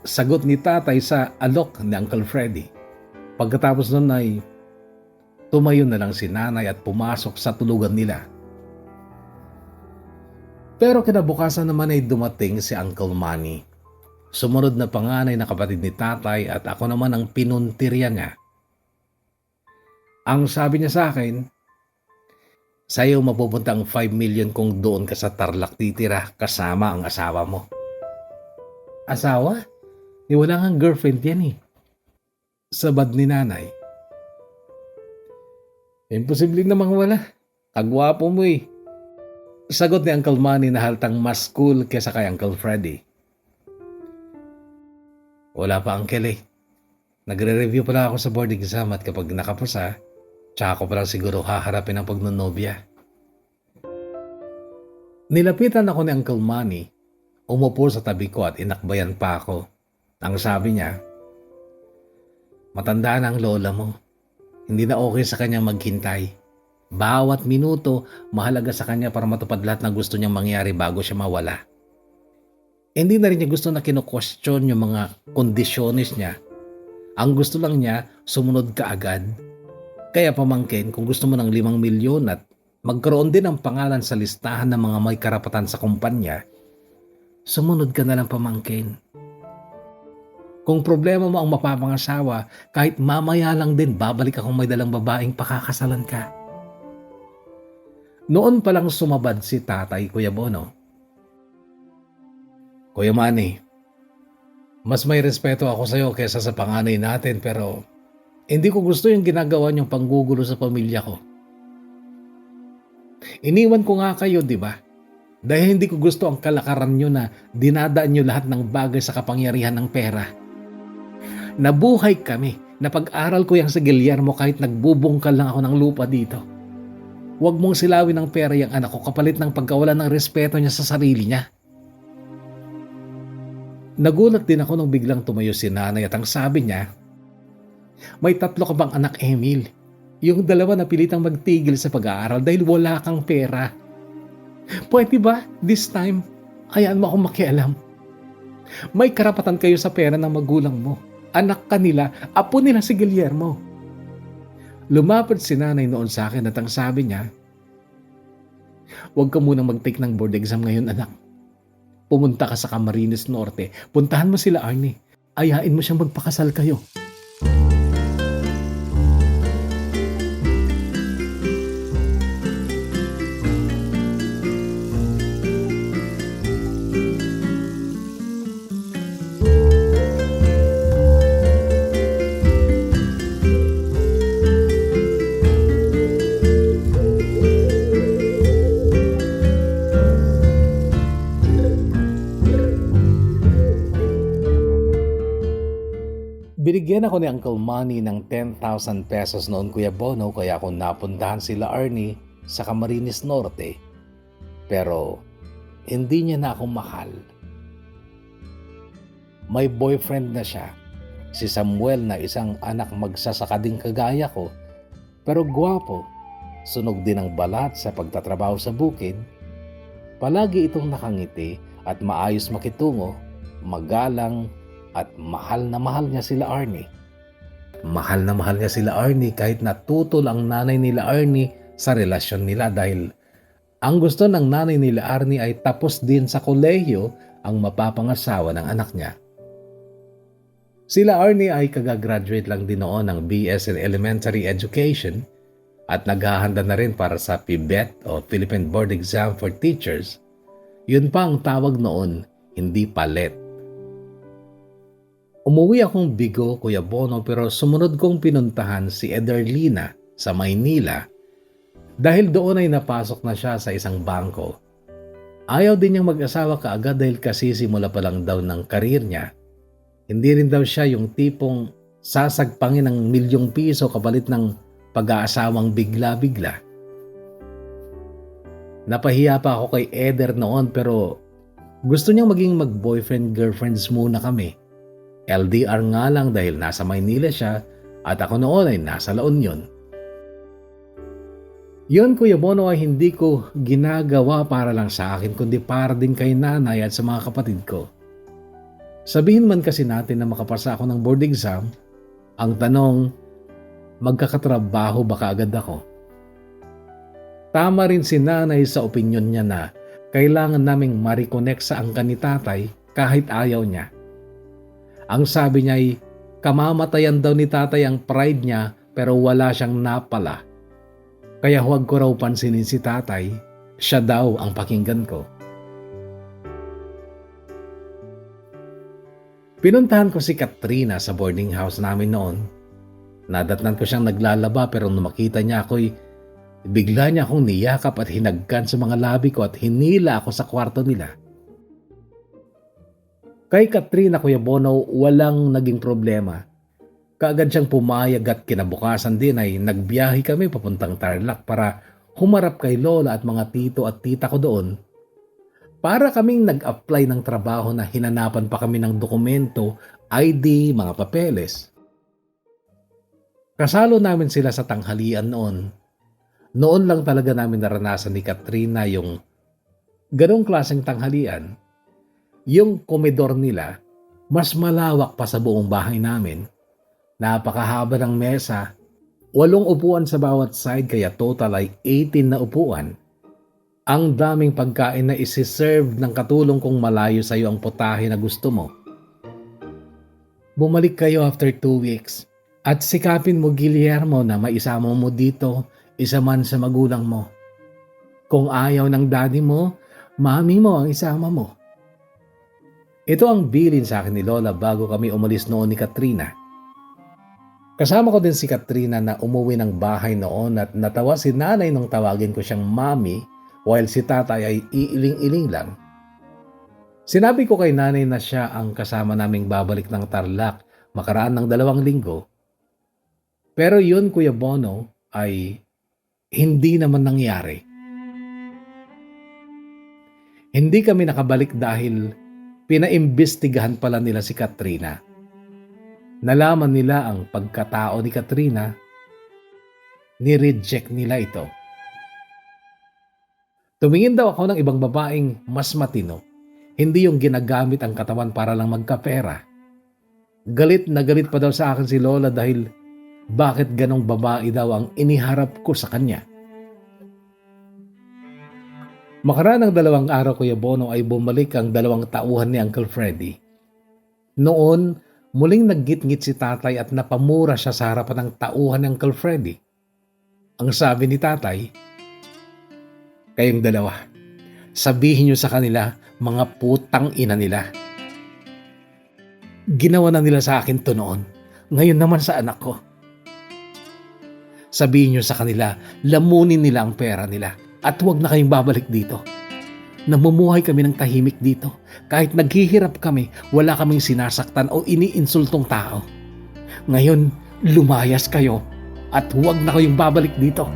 sagot ni Tatay sa alok ni Uncle Freddy. Pagkatapos nun ay tumayo na lang si Nanay at pumasok sa tulugan nila. Pero kinabukasan naman ay dumating si Uncle Manny. Sumunod na panganay na kapatid ni Tatay at ako naman ang pinuntirya niya. Ang sabi niya sa akin, sa'yo mapupunta ang 5 million kung doon ka sa Tarlac titira kasama ang asawa mo. Asawa? Wala kang girlfriend yan eh. Sabad ni Nanay. Imposible namang wala. Kagwapo mo eh. Sagot ni Uncle Manny na haltang mas cool kesa kay Uncle Freddy. Wala pa, Uncle eh. Nagre-review pala ako sa board exam at kapag nakapasa, tsaka ko palang siguro haharapin ang pagnonobya. Nilapitan ako ni Uncle Manny, umupo sa tabi ko at inakbayan pa ako. Ang sabi niya, matanda na ang lola mo. Hindi na okay sa kanya maghintay. Bawat minuto, mahalaga sa kanya para matupad lahat ng gusto niyang mangyari bago siya mawala. Hindi na rin niya gusto na kino-question yung mga kondisyones niya. Ang gusto lang niya, sumunod ka agad. Kaya pamangkin, kung gusto mo ng 5 milyon at magkaroon din ng pangalan sa listahan ng mga may karapatan sa kumpanya, sumunod ka na lang, pamangkin. Kung problema mo ang mapapangasawa, kahit mamaya lang din babalik akong may dalang babaeng pakakasalan ka. Noon palang sumabad si Tatay Kuya Bono. Kuya Manny, mas may respeto ako sa iyo kaysa sa panganay natin pero hindi ko gusto yung ginagawa niyong panggugulo sa pamilya ko. Iniwan ko nga kayo, di ba? Dahil hindi ko gusto ang kalakaran niyo na dinadaan niyo lahat ng bagay sa kapangyarihan ng pera. Nabuhay kami, napag-aral ko yang sa Guillermo kahit nagbubungkal lang ako ng lupa dito. Huwag mong silawin ng pera yung anak ko kapalit ng pagkawala ng respeto niya sa sarili niya. Nagulat din ako nung biglang tumayo si Nanay at ang sabi niya, may 3 ka bang anak, Emil? Yung 2 na pilitang magtigil sa pag-aaral dahil wala kang pera. Pwede ba this time, hayaan mo akong makialam? May karapatan kayo sa pera ng magulang mo. Anak ka nila, apo nila si Guillermo. Lumapit si Nanay noon sa akin at ang sabi niya, huwag ka munang mag-take ng board exam ngayon, anak. Pumunta ka sa Camarines Norte. Puntahan mo sila, Arnie. Ayain mo siyang magpakasal kayo. Binigyan ako ni Uncle Manny ng 10,000 pesos noon, Kuya Bono, kaya ako napuntahan sila Arnie sa Camarines Norte. Pero hindi niya na ako mahal. May boyfriend na siya, si Samuel na isang anak magsasaka ding kagaya ko pero gwapo, sunog din ang balat sa pagtatrabaho sa bukid. Palagi itong nakangiti at maayos makitungo, magalang at mahal na mahal niya sila Arnie. Mahal na mahal niya sila Arnie kahit natutol ang nanay nila Arnie sa relasyon nila dahil ang gusto ng nanay nila Arnie ay tapos din sa kolehiyo ang mapapangasawa ng anak niya. Sila Arnie ay kagagraduate lang din noon ng BS in Elementary Education at naghahanda na rin para sa PBET o Philippine Board Exam for Teachers. Yun pa ang tawag noon, hindi palet. Umuwi akong Bigo, Kuya Bono, pero sumunod kong pinuntahan si Ederlina sa Maynila dahil doon ay napasok na siya sa isang bangko. Ayaw din niyang mag-asawa kaagad dahil kasisimula pa lang daw ng karir niya. Hindi rin daw siya yung tipong sasagpangin ng milyong piso kapalit ng pag-aasawang bigla-bigla. Napahiya pa ako kay Eder noon pero gusto niyang maging mag-boyfriend-girlfriends muna kami. LDR nga lang dahil nasa Maynila siya at ako noon ay nasa La Union. Yun, Kuya Bono, ay hindi ko ginagawa para lang sa akin kundi para din kay nanay at sa mga kapatid ko. Sabihin man kasi natin na makapasa ako ng board exam, ang tanong, magkakatrabaho ba kaagad ako? Tama rin si nanay sa opinyon niya na kailangan naming ma-reconnect sa angkan ni tatay kahit ayaw niya. Ang sabi niya ay kamamatayan daw ni tatay ang pride niya pero wala siyang napala. Kaya huwag ko raw pansinin si tatay, siya daw ang pakinggan ko. Pinuntahan ko si Katrina sa boarding house namin noon. Nadatnan ko siyang naglalaba pero nung makita niya ako'y bigla niya akong niyakap at hinagkan sa mga labi ko at hinila ako sa kwarto nila. Kay Katrina, Kuya Bono, walang naging problema. Kaagad siyang pumayag at kinabukasan din ay nagbiyahe kami papuntang Tarlac para humarap kay Lola at mga tito at tita ko doon. Para kaming nag-apply ng trabaho na hinanapan pa kami ng dokumento, ID, mga papeles. Kasalo namin sila sa tanghalian noon. Noon lang talaga namin naranasan ni Katrina yung ganong klaseng tanghalian. Yung komedor nila, mas malawak pa sa buong bahay namin. Napakahaba ng mesa, 8 upuan sa bawat side kaya total ay 18 na upuan. Ang daming pagkain na isi-serve ng katulong kung malayo sa iyo ang putahe na gusto mo. Bumalik kayo after 2 weeks at sikapin mo, Guillermo, na maisama mo dito, isa man sa magulang mo. Kung ayaw ng daddy mo, mami mo ang isama mo. Ito ang bilin sa akin ni Lola bago kami umalis noon ni Katrina. Kasama ko din si Katrina na umuwi ng bahay noon at natawa si nanay nung tawagin ko siyang mami while si tatay ay iiling-iling lang. Sinabi ko kay nanay na siya ang kasama naming babalik ng Tarlac makaraan ng 2 linggo. Pero yun, Kuya Bono, ay hindi naman nangyari. Hindi kami nakabalik dahil pinaimbestigahan pala nila si Katrina. Nalaman nila ang pagkatao ni Katrina, ni-reject nila ito. Tumingin daw ako ng ibang babaeng mas matino, hindi yung ginagamit ang katawan para lang magkapera. Galit na galit pa daw sa akin si Lola dahil bakit ganong babae daw ang iniharap ko sa kanya. Makaraan ng 2 araw, Kuya Bono, ay bumalik ang 2 tauhan ni Uncle Freddy. Noon, muling naggit-ngit si tatay at napamura siya sa harapan ng tauhan ni Uncle Freddy. Ang sabi ni tatay, kayong 2, sabihin niyo sa kanila, mga putang ina nila. Ginawa na nila sa akin to noon, ngayon naman sa anak ko. Sabihin niyo sa kanila, lamunin nila ang pera nila. At huwag na kayong babalik dito. Namumuhay kami ng tahimik dito. Kahit naghihirap kami, wala kaming sinasaktan o iniinsultong tao. Ngayon, lumayas kayo at huwag na kayong babalik dito.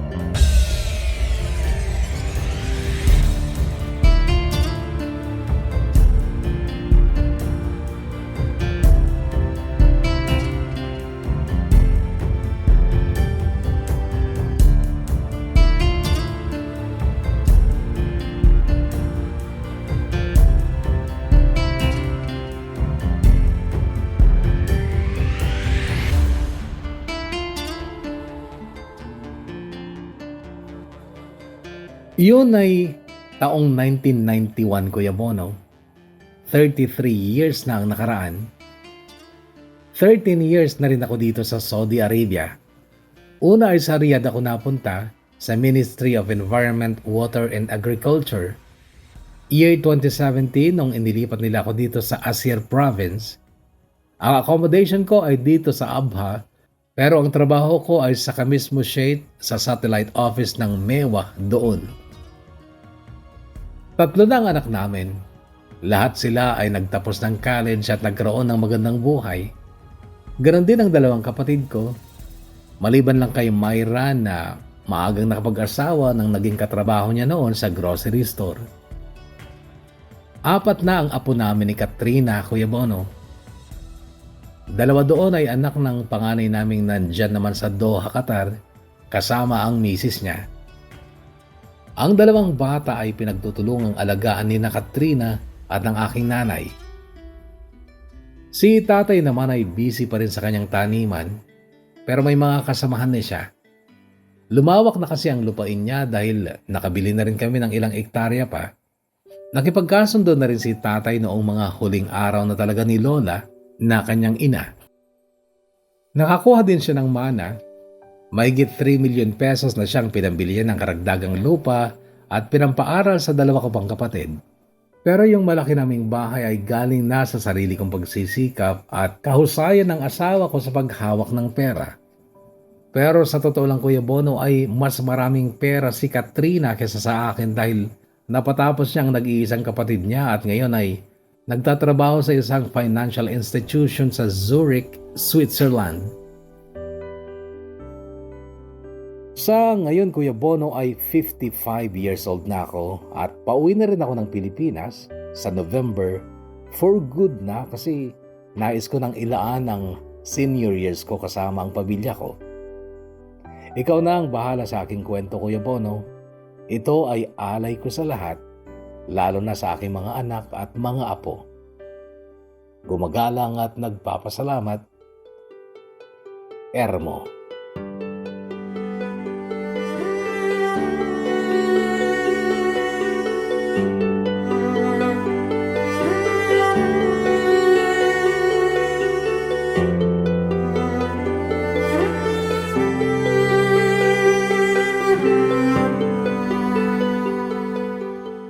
Iyon ay taong 1991, Kuya Bono. 33 years na ang nakaraan. 13 years na rin ako dito sa Saudi Arabia. Una ay sa Riyadh ako napunta sa Ministry of Environment, Water and Agriculture. Year 2017 nung inilipat nila ako dito sa Asir Province. Ang accommodation ko ay dito sa Abha, pero ang trabaho ko ay sa Kamismo Sheikh sa satellite office ng MEWA doon. 3 na ang anak namin. Lahat sila ay nagtapos ng college at nagkaroon ng magandang buhay. Ganon din ang 2 kapatid ko. Maliban lang kay Myra na maagang nakapag-asawa nang naging katrabaho niya noon sa grocery store. 4 na ang apo namin ni Katrina, Kuya Bono. 2 doon ay anak ng panganay naming nandyan naman sa Doha, Qatar, kasama ang misis niya. Ang 2 bata ay pinagtutulungang alagaan ni na Katrina at ng aking nanay. Si tatay naman ay busy pa rin sa kanyang taniman, pero may mga kasamahan na siya. Lumawak na kasi ang lupain niya dahil nakabili na rin kami ng ilang ektarya pa. Nakipagkasundo na rin si tatay noong mga huling araw na talaga ni Lola na kanyang ina. Nakakuha din siya ng mana. Mahigit 3 million pesos na siyang pinambilihan ng karagdagang lupa at pinampaaral sa 2 ko pang kapatid. Pero yung malaki naming bahay ay galing na sa sarili kong pagsisikap at kahusayan ng asawa ko sa paghawak ng pera. Pero sa totoo lang, Kuya Bono, ay mas maraming pera si Katrina kaysa sa akin dahil napatapos niyang nag-iisang kapatid niya at ngayon ay nagtatrabaho sa isang financial institution sa Zurich, Switzerland. Sa ngayon, Kuya Bono, ay 55 years old na ako at pauwi na rin ako ng Pilipinas sa November for good na kasi nais ko nang ilaan ang senior years ko kasama ang pamilya ko. Ikaw na ang bahala sa aking kwento, Kuya Bono. Ito ay alay ko sa lahat, lalo na sa aking mga anak at mga apo. Gumagalang at nagpapasalamat, Ermo.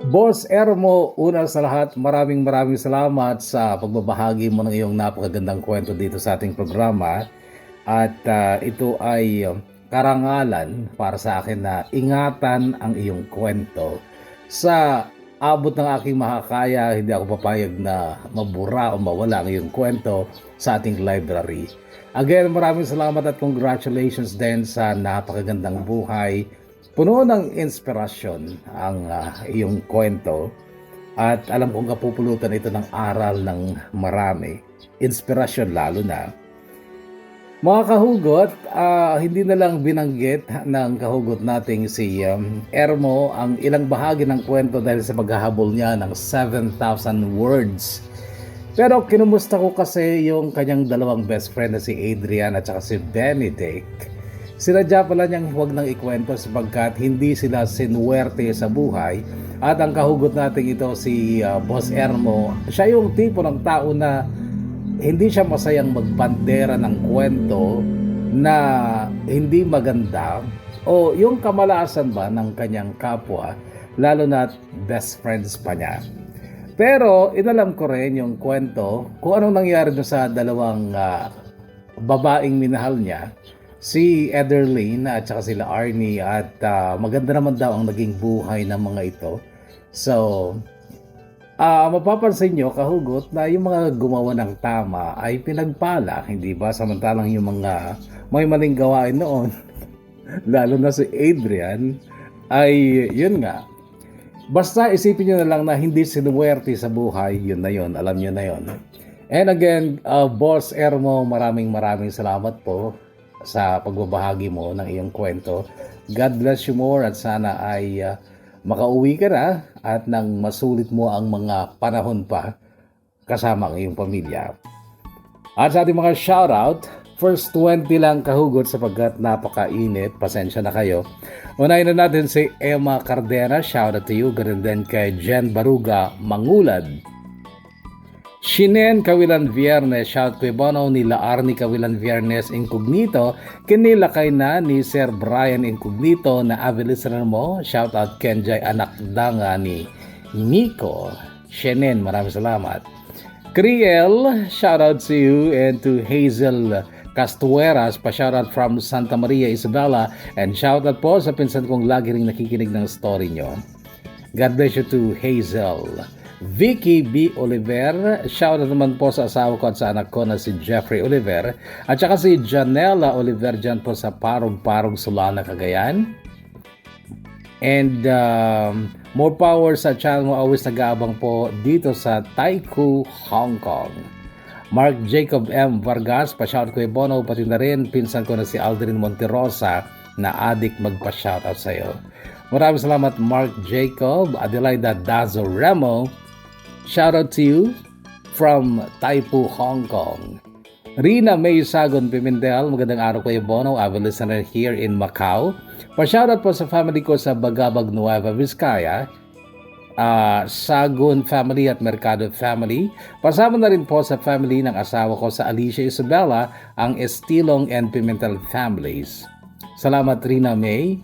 Boss Ermo, una sa lahat, maraming salamat sa pagbabahagi mo ng iyong napakagandang kwento dito sa ating programa. At ito ay karangalan para sa akin na ingatan ang iyong kwento. Sa abot ng aking makakaya, hindi ako papayag na mabura o mawala ang iyong kwento sa ating library. Again, maraming salamat at congratulations din sa napakagandang buhay. Puno ng inspirasyon ang iyong kwento at alam kong kapupulutan ito ng aral ng marami. Inspirasyon lalo na. Mga kahugot, hindi na lang binanggit ng kahugot nating si Ermo ang ilang bahagi ng kwento dahil sa paghahabol niya ng 7,000 words. Pero kinumusta ko kasi yung kanyang 2 best friend na si Adrian at saka si Benedict. Sinadya pala niyang huwag nang ikwento sapagkat hindi sila sinuwerte sa buhay. At ang kahugot natin ito si Boss Ermo, siya yung tipo ng tao na hindi siya masayang magbandera ng kwento na hindi maganda o yung kamalasan ba ng kanyang kapwa, lalo na best friends pa niya. Pero inalam ko rin yung kwento kung anong nangyari doon sa 2 babaeng minahal niya, si Ederlyn at saka sila Arnie, at maganda naman daw ang naging buhay ng mga ito. So, mapapansin nyo, kahugot, na yung mga gumawa ng tama ay pinagpala, hindi ba? Samantalang yung mga may maling gawain noon, lalo na si Adrian, ay yun nga. Basta isipin nyo na lang na hindi sinuwerte sa buhay, yun na yun, alam nyo na yun. And again, Boss Ermo, maraming salamat po sa pagbabahagi mo ng iyong kwento. God bless you more at sana ay makauwi ka na at nang masulit mo ang mga panahon pa kasama ang iyong pamilya. At sa ating mga shoutout, First 20 lang kahugot sapagkat napakainit. Pasensya na kayo. Unahin na natin si Emma Cardera. Shout out to you. Ganun din kay Jen Baruga Mangulad. Shinen Kawilan Viernes, shout kay Bono nila Arnie Kawilan Viernes Incognito, kinila kay na ni Sir Brian Incognito na listener mo, shout out Kenjay anak danga ni Nico. Shinen, maraming salamat. Kriel, shout out to you and to Hazel Castueras, pa-shout out from Santa Maria Isabela, and shout out po sa pinsan kong lagi ring nakikinig ng story nyo. God bless you to Hazel. Vicky B. Oliver, shoutout naman po sa asawa ko at sa anak ko na si Jeffrey Oliver at saka si Janela Oliver dyan po sa Parog-Parog, Solana, Cagayan. And more power sa channel mo, always nag-aabang po dito sa Taikou, Hong Kong. Mark Jacob M. Vargas, pa-shoutout ko kay Bono, pati na rin pinsan ko na si Aldrin Monterosa na adik magpa-shoutout sa iyo. Maraming salamat Mark Jacob. Adelaida Dazo Remo, shout out to you from Taipu, Hong Kong. Rina May Sagon Pimentel, magandang araw kayo Bono. I will listen here in Macau. Pa-shout out po sa family ko sa Bagabag, Nueva Vizcaya, Sagon family at Mercado family. Pasama na rin po sa family ng asawa ko sa Alicia Isabela, ang Estilong and Pimentel families. Salamat Rina May.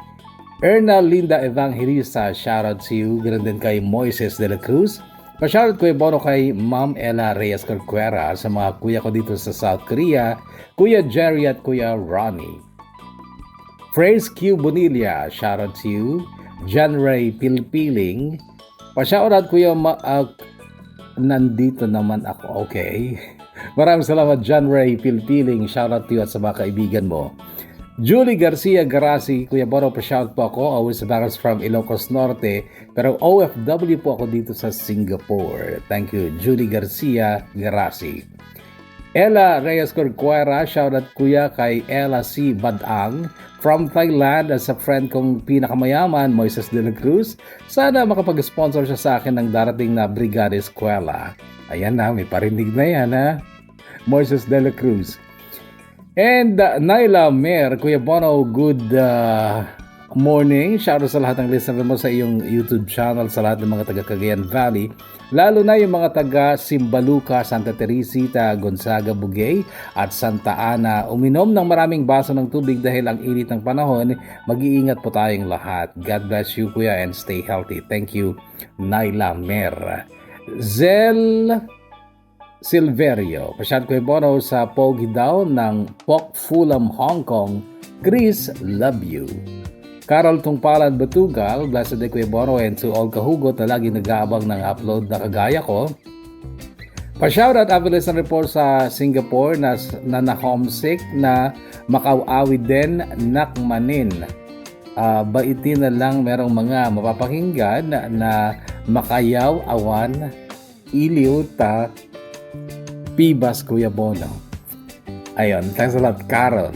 Erna Linda Evangelista, shoutout to you. Ganun din kay Moises de la Cruz. Pa-shoutout ko Bono kay Ma'am Ella Reyes Corcuera, sa mga kuya ko dito sa South Korea, Kuya Jerry at Kuya Ronnie. Phrase Q Bonilla, shoutout to you. John Ray Pilpiling. Pa-shoutout Kuya nandito naman ako, okay. Maraming salamat John Ray Pilpiling, shoutout to you at sa mga kaibigan mo. Julie Garcia Garasi, Kuya Bono, pa-shout po ako. Always back from Ilocos Norte. Pero OFW po ako dito sa Singapore. Thank you, Julie Garcia Garasi. Ella Reyes Corcuera, shout out Kuya kay Ella C. Badang from Thailand at sa friend kong pinakamayaman, Moises de la Cruz. Sana makapag-sponsor siya sa akin ng darating na Brigada Eskwela. Ayan na, may parinig na yan ha. Moises de la Cruz. And Naila Mer, Kuya Bono, good morning. Shoutout sa lahat ng listener mo sa iyong YouTube channel, sa lahat ng mga taga Cagayan Valley, lalo na yung mga taga Simbaluca, Santa Teresita, Gonzaga, Bugay at Santa Ana. Uminom ng maraming baso ng tubig dahil ang init ng panahon. Mag-iingat po tayong lahat. God bless you Kuya and stay healthy. Thank you Naila Mer. Zel Silverio, pa-shout ko Bono sa Pogi daw ng Pok Fulham, Hong Kong. Chris, love you. Carol Tungpalan Batugal, blessed day Kuya Bono and to all kahugot na lagi nag-aabang ng upload na kagaya ko. Pa-shoutout Avalis na report sa Singapore na na-homesick na makauawid din nakmanin. Baitin na lang merong mga mapapakinggan na makayaw awan iliw ta Pibas Kuya Bono. Ayun, thanks a lot Carol.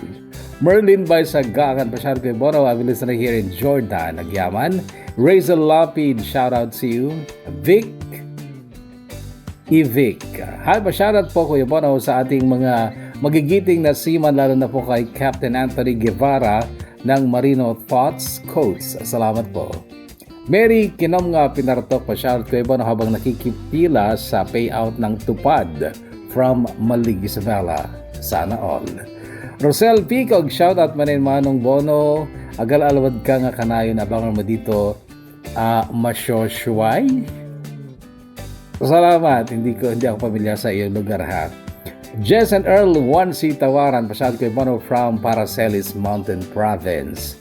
Merlin by Sagagan, pa-shout Kuya Bono. I will listen here in Jordan, Nagyaman. Razel Lapid, shout out to you. Vic Ivic, hi, pa-shout out po Kuya Bono sa ating mga magigiting na seaman, lalo na po kay Captain Anthony Guevara ng Marino Thoughts Coats. Salamat po. Mary Kinom nga Pinartok, pa-shout Kuya Bono habang nakikipila sa payout ng Tupad from Malig, Isabela. Sana all. Rosel Picog, shout out manin Manong Bono. Agal alwad ka nga kanayon abangan mo dito Masyoshuay. Salamat. Hindi ako pamilyar sa iyong lugar ha. Jess and Earl 1C Tawaran, pa-shout Kuya Bono from Paracelis Mountain Province.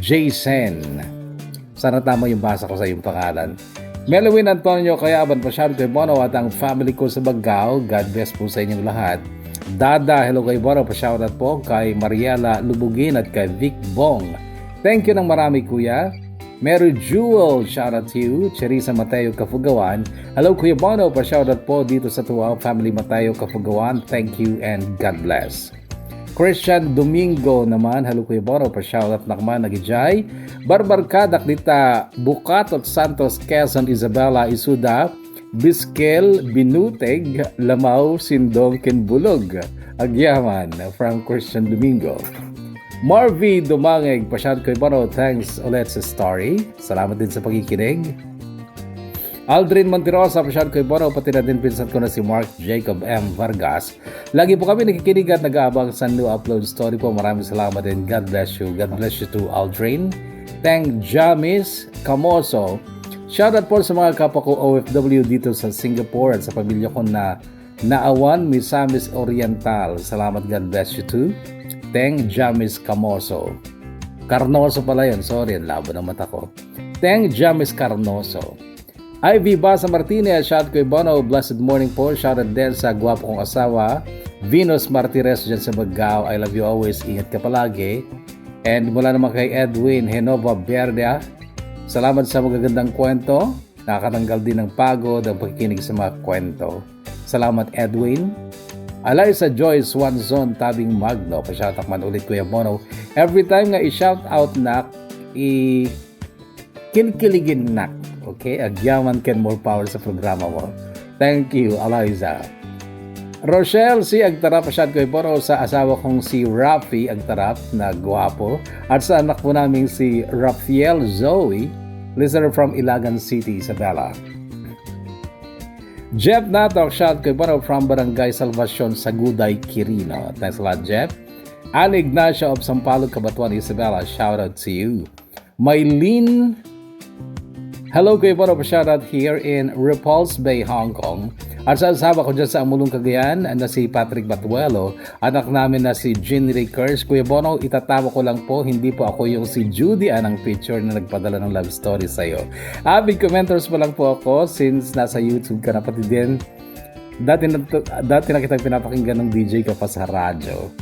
Jason, sana tama yung basa ko sa iyong pangalan. Melwin Antonio Kayaban, pa-shout kay Bono at ang family ko sa Bagao. God bless po sa inyong lahat. Dada, hello kay Bono, pa-shout out po kay Mariela Lubugin at kay Vic Bong. Thank you ng marami Kuya. Mary Jewel, shout out to you. Cherisa Mateo Kafugawan, hello Kuya Bono, pa-shout out po dito sa Tuwao Family Mateo Kafugawan. Thank you and God bless. Christian Domingo naman, hello Kuya Bono, pa-shoutout nakman nagijay. Barbarkadak dita Bukatot Santos, Quezon, Isabela, Isuda, Biskel, Binuteg, Lamaw, Sindong, Kinbulog, Agyaman from Christian Domingo. Marvy Dumangeg, pasyad ko Ibano, thanks ulit sa story. Salamat din sa pagkikinig. Aldrin Monterosa, pasyad ko Ibano, pati na din pinsan ko na si Mark Jacob M. Vargas. Lagi po kami nakikinig at nag-aabang sa new upload story po. Maraming salamat din. God bless you. God bless you too, Aldrin. Thank Jamis Camoso. Shoutout po sa mga kapwa ko OFW dito sa Singapore at sa pamilya ko na Naawan, Misamis Oriental. Salamat, God bless you too. Thank Jamis Camoso. Carnoso pala yun. Sorry, labo ng mata ko. Thank Jamis Carnoso. Ivy Basa Martinez, shout ko Ibano, blessed morning po. Shoutout din sa gwapo kong asawa, Venus Martires dyan sa Bagao. I love you always. Ingat ka palagi. And mula naman kay Edwin Henova Berda, salamat sa magagandang kwento. Nakakatanggal din ng pagod ang pagkikinig sa mga kwento. Salamat, Edwin. Eliza Joyce Swanzon Tabing Magno. Pasyatak man ulit Kuya Bono. Every time nga i-shout out na, i-kilkiligin na. Okay? Agyaman can more power sa programa mo. Thank you, Eliza. Rochelle, si Agtarap, pasyad ko Bono sa asawa kong si Rafi Agtarap na gwapo. At sa anak po namin si Rafael Zoe, listener from Ilagan City, Isabela. Jeff Natok, shout ko Bono from Barangay Salvacion, Saguday, Quirino. Thanks a lot, Jeff. Ann Ignacio of Sampaloc, Cabatuan, Isabela, shout out to you. Mylene, hello Kuya Bono, pa-shoutout here in Repulse Bay, Hong Kong. At sa asawa ko dyan sa Amulong, Cagayan na si Patrick Batuelo. Anak namin na si Jean Rickers. Kuya Bono, itatawa ko lang po, hindi po ako yung si Judy anang picture na nagpadala ng love story sa'yo. Big commenters pa lang po ako since nasa YouTube ka na pati din. Dati na kitang pinapakinggan ng DJ ka pa sa radyo.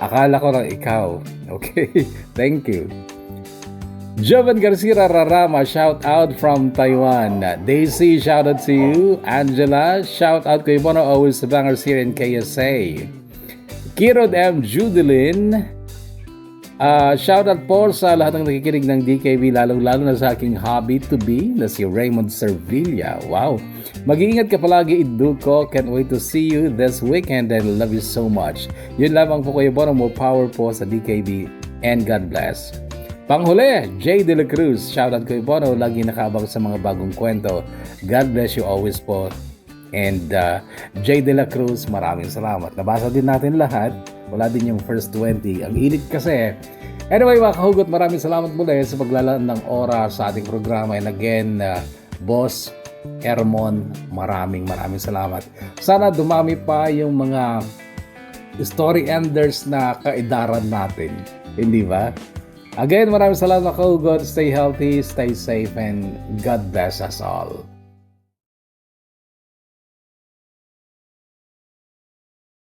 Akala ko lang ikaw. Okay, thank you. Jovan Garcia Rarama, shout out from Taiwan. Daisy, shout out to you. Angela, shout out kay Bono, always the bangers here in KSA. Kirod M. Judilyn, shout out po sa lahat ng nakikinig ng DKB, lalong-lalo na sa aking hobby to be na si Raymond Servilla. Wow! Mag-iingat ka palagi, Iduko. Can't wait to see you this weekend and love you so much. Yun lamang po kayo, Bono, more power po sa DKB and God bless. Panghuli, Jay De La Cruz. Shoutout kay Bono, lagi nakaabang sa mga bagong kwento. God bless you always po. And Jay De La Cruz, maraming salamat. Nabasa din natin lahat. Wala din yung first 20. Ang init kasi. Anyway, mga kahugot, maraming salamat muli sa paglalaan ng oras sa ating programa. And again, Boss Ermon, maraming salamat. Sana dumami pa yung mga story enders na kaidaran natin. Hindi ba? Again, maraming salamat mga kahugot. Stay healthy, stay safe, and God bless us all.